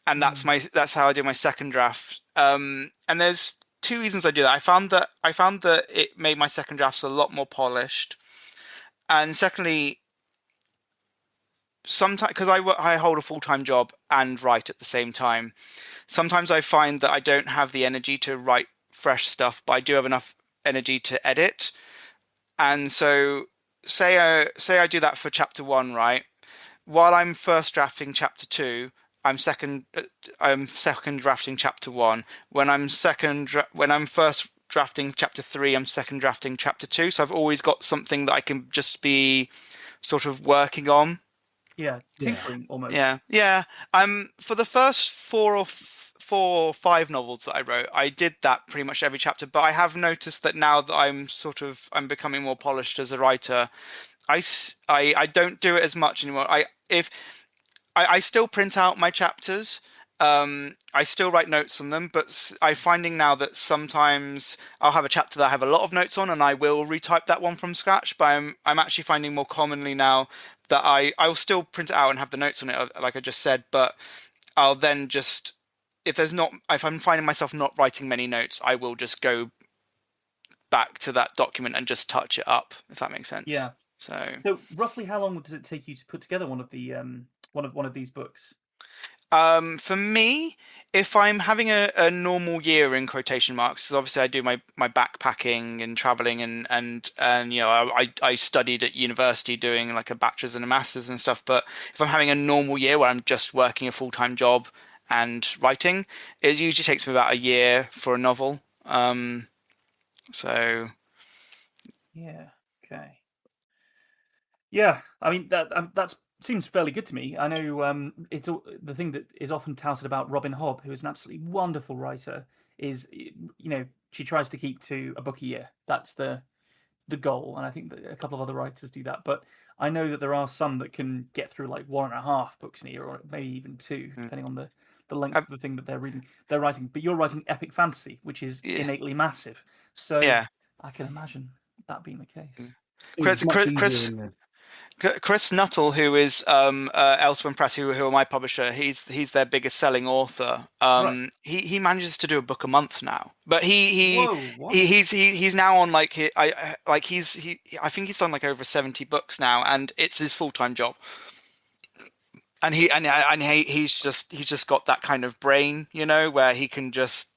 And that's how I do my second draft. And there's 2 reasons I do that. I found that it made my second drafts a lot more polished. And secondly, sometimes because I hold a full-time job and write at the same time, sometimes I find that I don't have the energy to write fresh stuff, but I do have enough energy to edit. And so say I do that for chapter 1, right? While I'm first drafting chapter 2, I'm second drafting chapter 1. When I'm first drafting chapter 3, I'm second drafting chapter 2. So I've always got something that I can just be sort of working on. Yeah, tinkering almost. Yeah. For the first 4 or 5 novels that I wrote, I did that pretty much every chapter. But I have noticed that now that I'm becoming more polished as a writer, I don't do it as much anymore. I still print out my chapters. I still write notes on them, but I'm finding now that sometimes I'll have a chapter that I have a lot of notes on, and I will retype that one from scratch. But I'm actually finding more commonly now that I'll still print it out and have the notes on it, like I just said. But I'll then just if I'm finding myself not writing many notes, I will just go back to that document and just touch it up, if that makes sense. Yeah. So roughly how long does it take you to put together one of these books? For me, if I'm having a normal year in quotation marks, because obviously I do my backpacking and traveling and I studied at university doing like a bachelor's and a master's and stuff. But if I'm having a normal year where I'm just working a full-time job and writing, it usually takes me about a year for a novel. So Yeah. Okay. Yeah, I mean that seems fairly good to me. I know it's the thing that is often touted about Robin Hobb, who is an absolutely wonderful writer. Is she tries to keep to a book a year. That's the goal, and I think that a couple of other writers do that. But I know that there are some that can get through like 1.5 books in a year, or maybe even 2, depending on the length of the thing that they're writing. But you're writing epic fantasy, which is innately massive. So yeah. I can imagine that being the case. It's much easier in the... Chris Nuttall, who is Elsewhere Press, who are my publisher, he's their biggest selling author. Right. He manages to do a book a month now, but Whoa, what? he's now on like I think he's done like over 70 books now, and it's his full-time job. And he's just got that kind of brain, you know, where he can just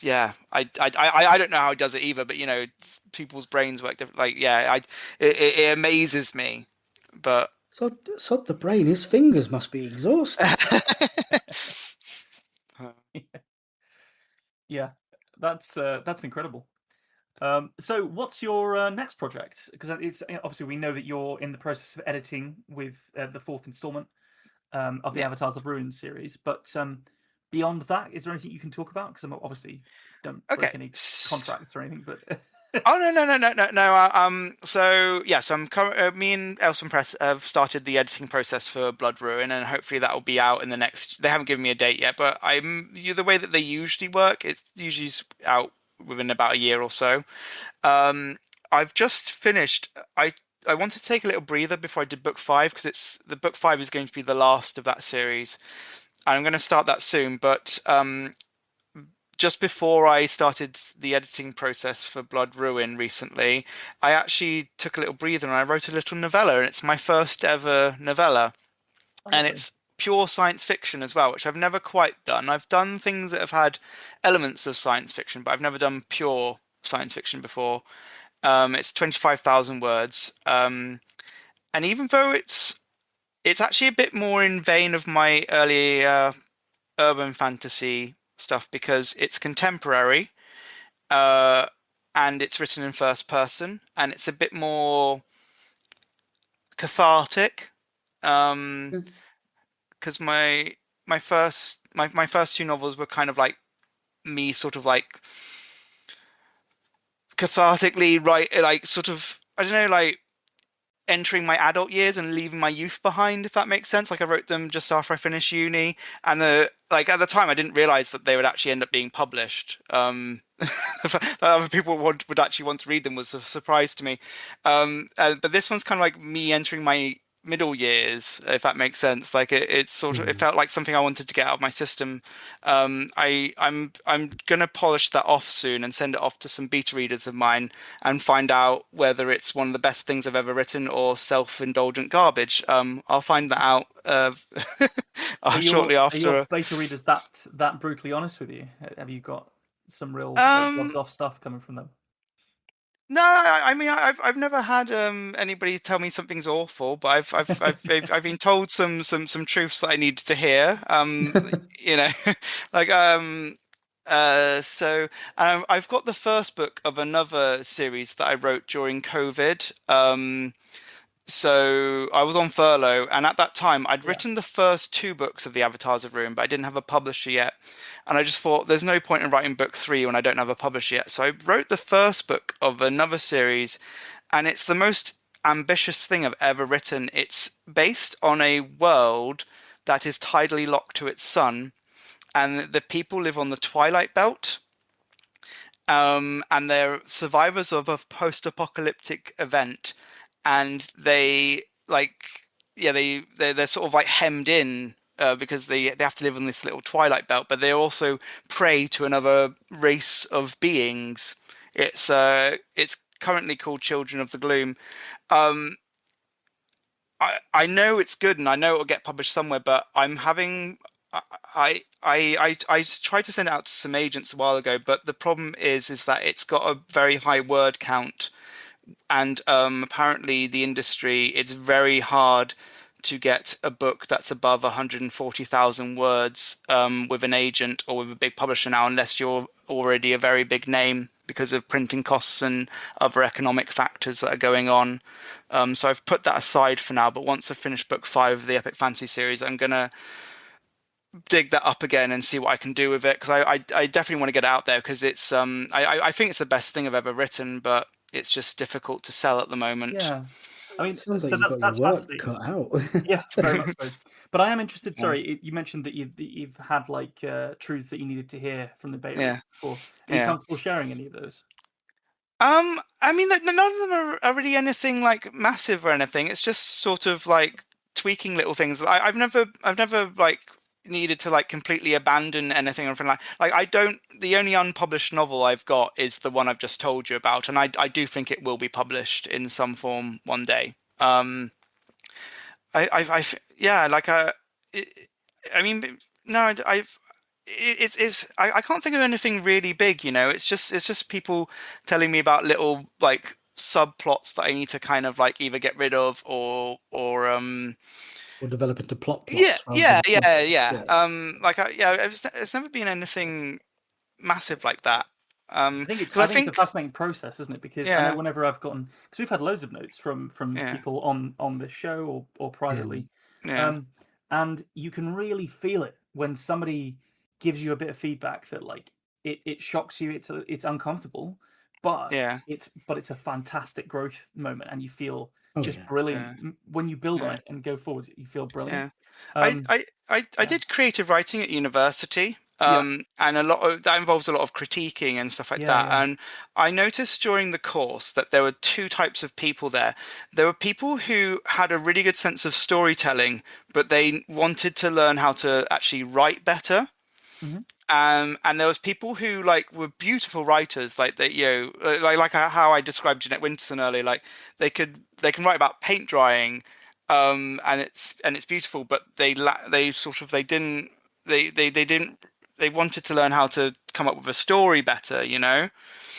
I don't know how he does it either, but you know, people's brains work different. Like it amazes me, but Sod the brain, his fingers must be exhausted. Yeah, that's incredible. So what's your next project? Because it's obviously we know that you're in the process of editing with the 4th installment of the Avatars of Ruin series, but beyond that, is there anything you can talk about? Because I'm obviously don't break any contracts or anything, but oh no. So yes, me and Elsewhere Press have started the editing process for Blood Ruin, and hopefully that will be out in the next. They haven't given me a date yet, but the way that they usually work, it's usually out within about a year or so. I've just finished. I wanted to take a little breather before I did book 5 because book 5 is going to be the last of that series. I'm going to start that soon, but just before I started the editing process for Blood Ruin recently, I actually took a little breather and I wrote a little novella, and it's my first ever novella. And it's pure science fiction as well, which I've never quite done. I've done things that have had elements of science fiction, but I've never done pure science fiction before. It's 25,000 words. And even though it's actually a bit more in vein of my early urban fantasy stuff because it's contemporary and it's written in first person and it's a bit more cathartic because my first 2 novels were kind of like me sort of like cathartically like sort of I don't know, like entering my adult years and leaving my youth behind, if that makes sense. Like I wrote them just after I finished uni, and at the time I didn't realize that they would actually end up being published. That other people would actually want to read them was a surprise to me. But this one's kind of like me entering my middle years, if that makes sense. Like it's sort of, it felt like something I wanted to get out of my system. I'm gonna polish that off soon and send it off to some beta readers of mine and find out whether it's one of the best things I've ever written or self-indulgent garbage. I'll find that out shortly after. Are your beta readers that brutally honest with you? Have you got some real gloves off stuff coming from them? No, I mean I've never had anybody tell me something's awful, but I've been told some truths that I needed to hear. You know, like so I've got the first book of another series that I wrote during COVID. So I was on furlough, and at that time I'd written the first 2 books of the Avatars of Ruin, but I didn't have a publisher yet. And I just thought there's no point in writing book 3 when I don't have a publisher yet. So I wrote the first book of another series, and it's the most ambitious thing I've ever written. It's based on a world that is tidally locked to its sun, and the people live on the Twilight Belt. And they're survivors of a post-apocalyptic event, and they're sort of like hemmed in because they have to live on this little Twilight Belt, but they're also prey to another race of beings. It's currently called Children of the Gloom. I know it's good and I know it'll get published somewhere, but I'm having I tried to send it out to some agents a while ago, but the problem is that it's got a very high word count, and apparently the industry, it's very hard to get a book that's above 140,000 words with an agent or with a big publisher now, unless you're already a very big name because of printing costs and other economic factors that are going on. So I've put that aside for now, but once I've finished book 5 of the Epic Fantasy series, I'm going to dig that up again and see what I can do with it, because I definitely want to get it out there, because it's I think it's the best thing I've ever written, but it's just difficult to sell at the moment. Yeah, I mean, sounds like so you've got that's your work fascinating. cut out. Yeah, very much so. But I am interested. Sorry, you mentioned that you've had like truths that you needed to hear from the beta before. Are you comfortable sharing any of those? I mean, none of them are really anything like massive or anything. It's just sort of like tweaking little things. I've never like needed to like completely abandon anything or anything like I don't. The only unpublished novel I've got is the one I've just told you about, and I do think it will be published in some form one day. Yeah, like it, I mean, no, I can't think of anything really big, you know. It's just people telling me about little like subplots that I need to kind of like either get rid of or Or develop into plot yeah, plots rather yeah, than yeah, plots? yeah. Yeah. Yeah, it's never been anything massive like that. Because I I think it's a think fascinating process, isn't it? Because I know yeah, whenever I've gotten, because we've had loads of notes from yeah, people on this show or Mm. privately, yeah, um, and you can really feel it when somebody gives you a bit of feedback that like it shocks you, it's uncomfortable, but yeah, it's a fantastic growth moment, and you feel Oh just yeah. brilliant yeah, when you build on yeah. it and go forward. You feel brilliant. Yeah. I, Um, I, I yeah, did creative writing at university, yeah, and a lot of that involves a lot of critiquing and stuff like yeah, that. yeah. And I noticed during the course that there were two types of people there. There were people who had a really good sense of storytelling, but they wanted to learn how to actually write better. Hmm. And there was people who like were beautiful writers, like they, like how I described Jeanette Winterson earlier. Like they can write about paint drying, and it's beautiful, but they sort of they didn't they wanted to learn how to come up with a story better, you know.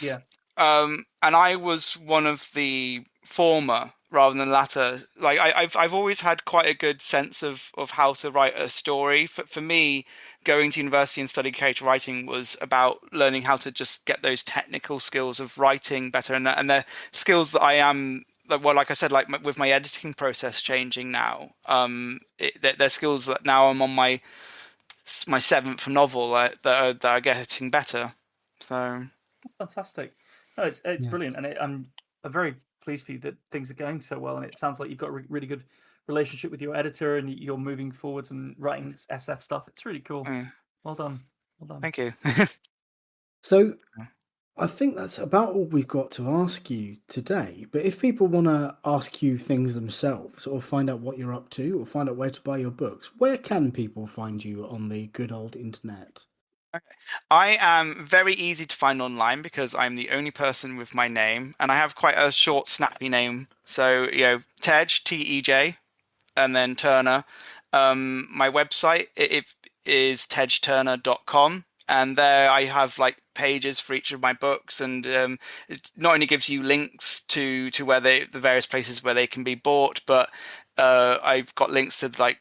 Yeah. And I was one of the former rather than the latter. Like I've always had quite a good sense of how to write a story. For me, going to university and studying creative writing was about learning how to just get those technical skills of writing better, and the skills that I am. Like I said, like with my editing process changing now, they're skills that now I'm on my seventh novel that are getting better. So That's fantastic. No, it's Yeah. brilliant, and I'm very pleased for you that things are going so well. And it sounds like you've got a really good relationship with your editor, and you're moving forwards and writing SF stuff. It's really cool. yeah, Well done. Well done. thank you. So I think that's about all we've got to ask you today. But if people want to ask you things themselves, or find out what you're up to, or find out where to buy your books, where can people find you on the good old internet? I am very easy to find online because I'm the only person with my name, and I have quite a short, snappy name. So, Tej, Tej, and then Turner. My website it is tejturner.com, and there I have like pages for each of my books, and it not only gives you links to where the various places where they can be bought, but I've got links to like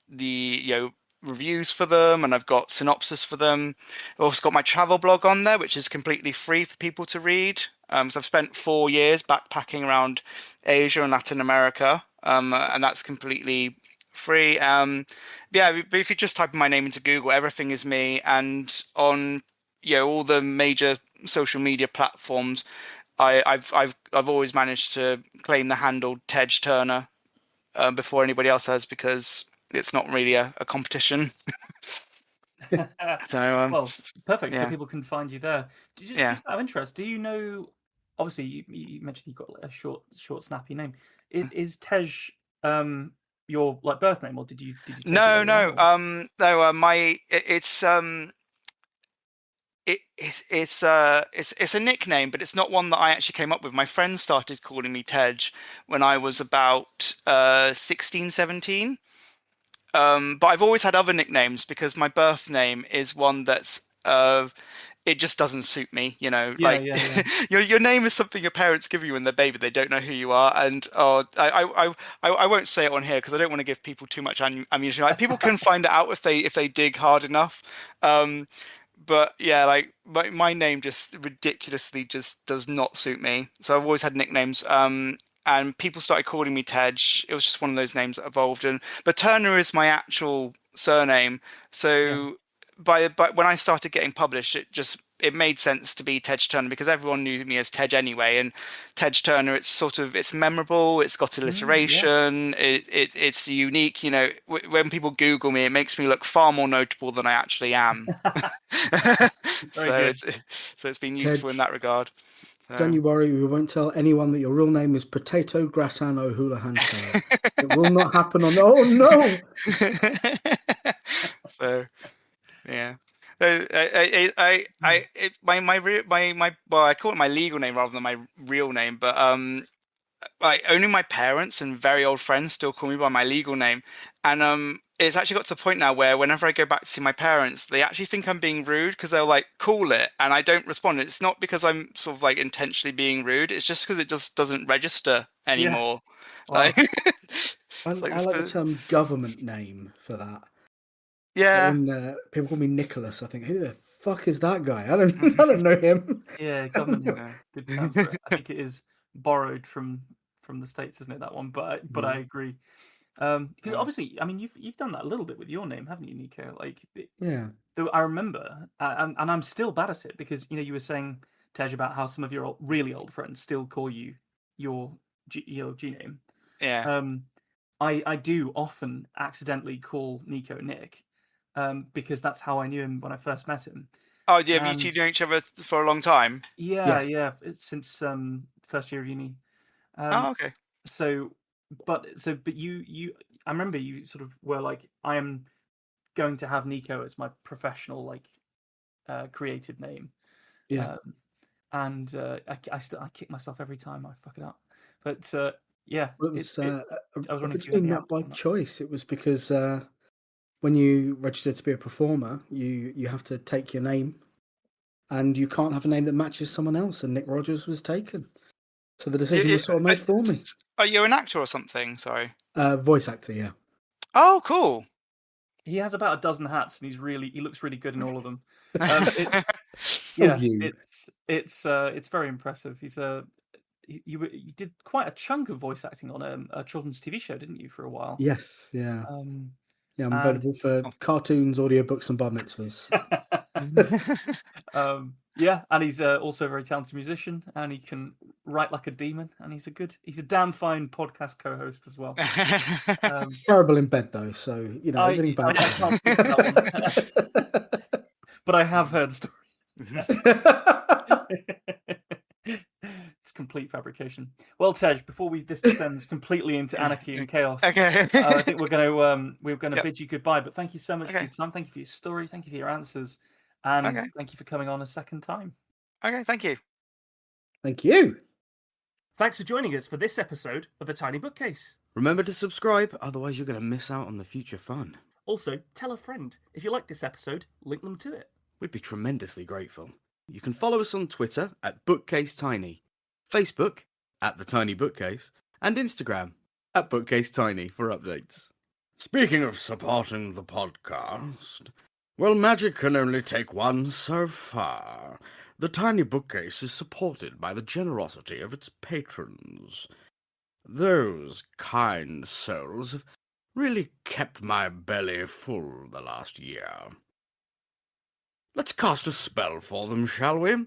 the reviews for them, and I've got synopsis for them. I've also got my travel blog on there, which is completely free for people to read. So I've spent 4 years backpacking around Asia and Latin America, and that's completely free. Yeah, but if you just type in my name into Google, everything is me, and on all the major social media platforms, I've always managed to claim the handle Tej Turner before anybody else has, because it's not really a competition. So Well, perfect. So yeah, people can find you there. yeah. Just out of interest, do you know? Obviously, you mentioned you've got like, a short, snappy name. Is Tej your like birth name, or did you take it No, later on? no, Or? no. It's a nickname, but it's not one that I actually came up with. My friends started calling me Tej when I was about 16, 17. But I've always had other nicknames because my birth name is one that's it just doesn't suit me, Yeah, like yeah, yeah. your name is something your parents give you when they're baby. They don't know who you are, and I won't say it on here because I don't want to give people too much ammunition. Like, people can find it out if they dig hard enough. Um, but yeah, like my name just ridiculously just does not suit me. So I've always had nicknames. And people started calling me Tej. It was just one of those names that evolved. But Turner is my actual surname. Yeah. So by when I started getting published, it made sense to be Tej Turner because everyone knew me as Tej anyway. And Tej Turner, it's memorable. It's got Yeah. alliteration. It's unique. When people Google me, it makes me look far more notable than I actually am. Very so good. it's so it's been useful in Tej, that regard. Don't you worry, we won't tell anyone that your real name is Potato Gratin O'Houlihan Show. It will not happen on. Oh no! So yeah. Well, I call it my legal name rather than my real name, but like only my parents and very old friends still call me by my legal name, and it's actually got to the point now where whenever I go back to see my parents, they actually think I'm being rude because they'll like call it and I don't respond. It's not because I'm sort of like intentionally being rude. It's just because it just doesn't register anymore. Wow. Like, I it's like like the term government name for that. yeah. When people call me Nicholas, I think, who the fuck is that guy? I don't know him. Yeah, government has Yeah. a good term for it. I think it is borrowed from the States, isn't it, that one? But I agree. Because obviously, I mean, you've done that a little bit with your name, haven't you, Nico? Like, Yeah. though I remember, and I'm still bad at it because you were saying, Tej, about how some of your really old friends still call you your G name. Yeah. I do often accidentally call Nico Nick, because that's how I knew him when I first met him. Oh, yeah. Have you And two known each other for a long time? yeah, Yes. yeah, it's since first year of uni. Oh, okay. But you, I remember you sort of were like, I am going to have Nico as my professional like creative name. Yeah. And I kick myself every time I fuck it up. But yeah, Well, it was I was wondering if you originally had any not by output on that. choice. It was because when you register to be a performer, you have to take your name, and you can't have a name that matches someone else. And Nick Rogers was taken, so the decision was sort of made for me. Are you an actor or something? Sorry. Voice actor, yeah. Oh, cool. He has about a dozen hats, and he looks really good in all of them. You. It's very impressive. You did quite a chunk of voice acting on a children's TV show, didn't you, for a while? Yes, yeah. Yeah, I'm and- available for cartoons, audiobooks, and bar mitzvahs. Yeah, and he's also a very talented musician, and he can write like a demon, and he's a damn fine podcast co-host as well. Terrible in bed though, so everything bad. I can't speak to that one, but I have heard stories. It's complete fabrication. Well, Tej, before this descends completely into anarchy and chaos, Okay. I think we're going to bid you goodbye. But thank you so much for Okay. your time. Thank you for your story. Thank you for your answers, and Okay. thank you for coming on a second time. Okay, thank you. Thank you. Thanks for joining us for this episode of The Tiny Bookcase. Remember to subscribe, otherwise you're going to miss out on the future fun. Also, tell a friend. If you like this episode, link them to it. We'd be tremendously grateful. You can follow us on Twitter at BookcaseTiny, Facebook at The Tiny Bookcase, and Instagram at BookcaseTiny for updates. Speaking of supporting the podcast, well, magic can only take one so far. The Tiny Bookcase is supported by the generosity of its patrons. Those kind souls have really kept my belly full the last year. Let's cast a spell for them, shall we?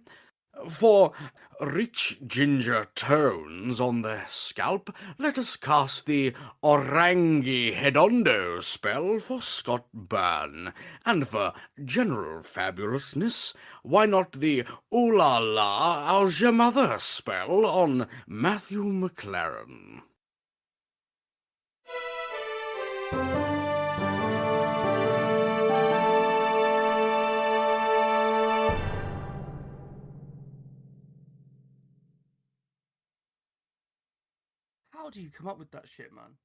For rich ginger tones on their scalp, let us cast the Orangi Hedondo spell for Scott Byrne. And for general fabulousness, why not the Ooh La La, How's Your Mother spell on Matthew McLaren? How do you come up with that shit, man?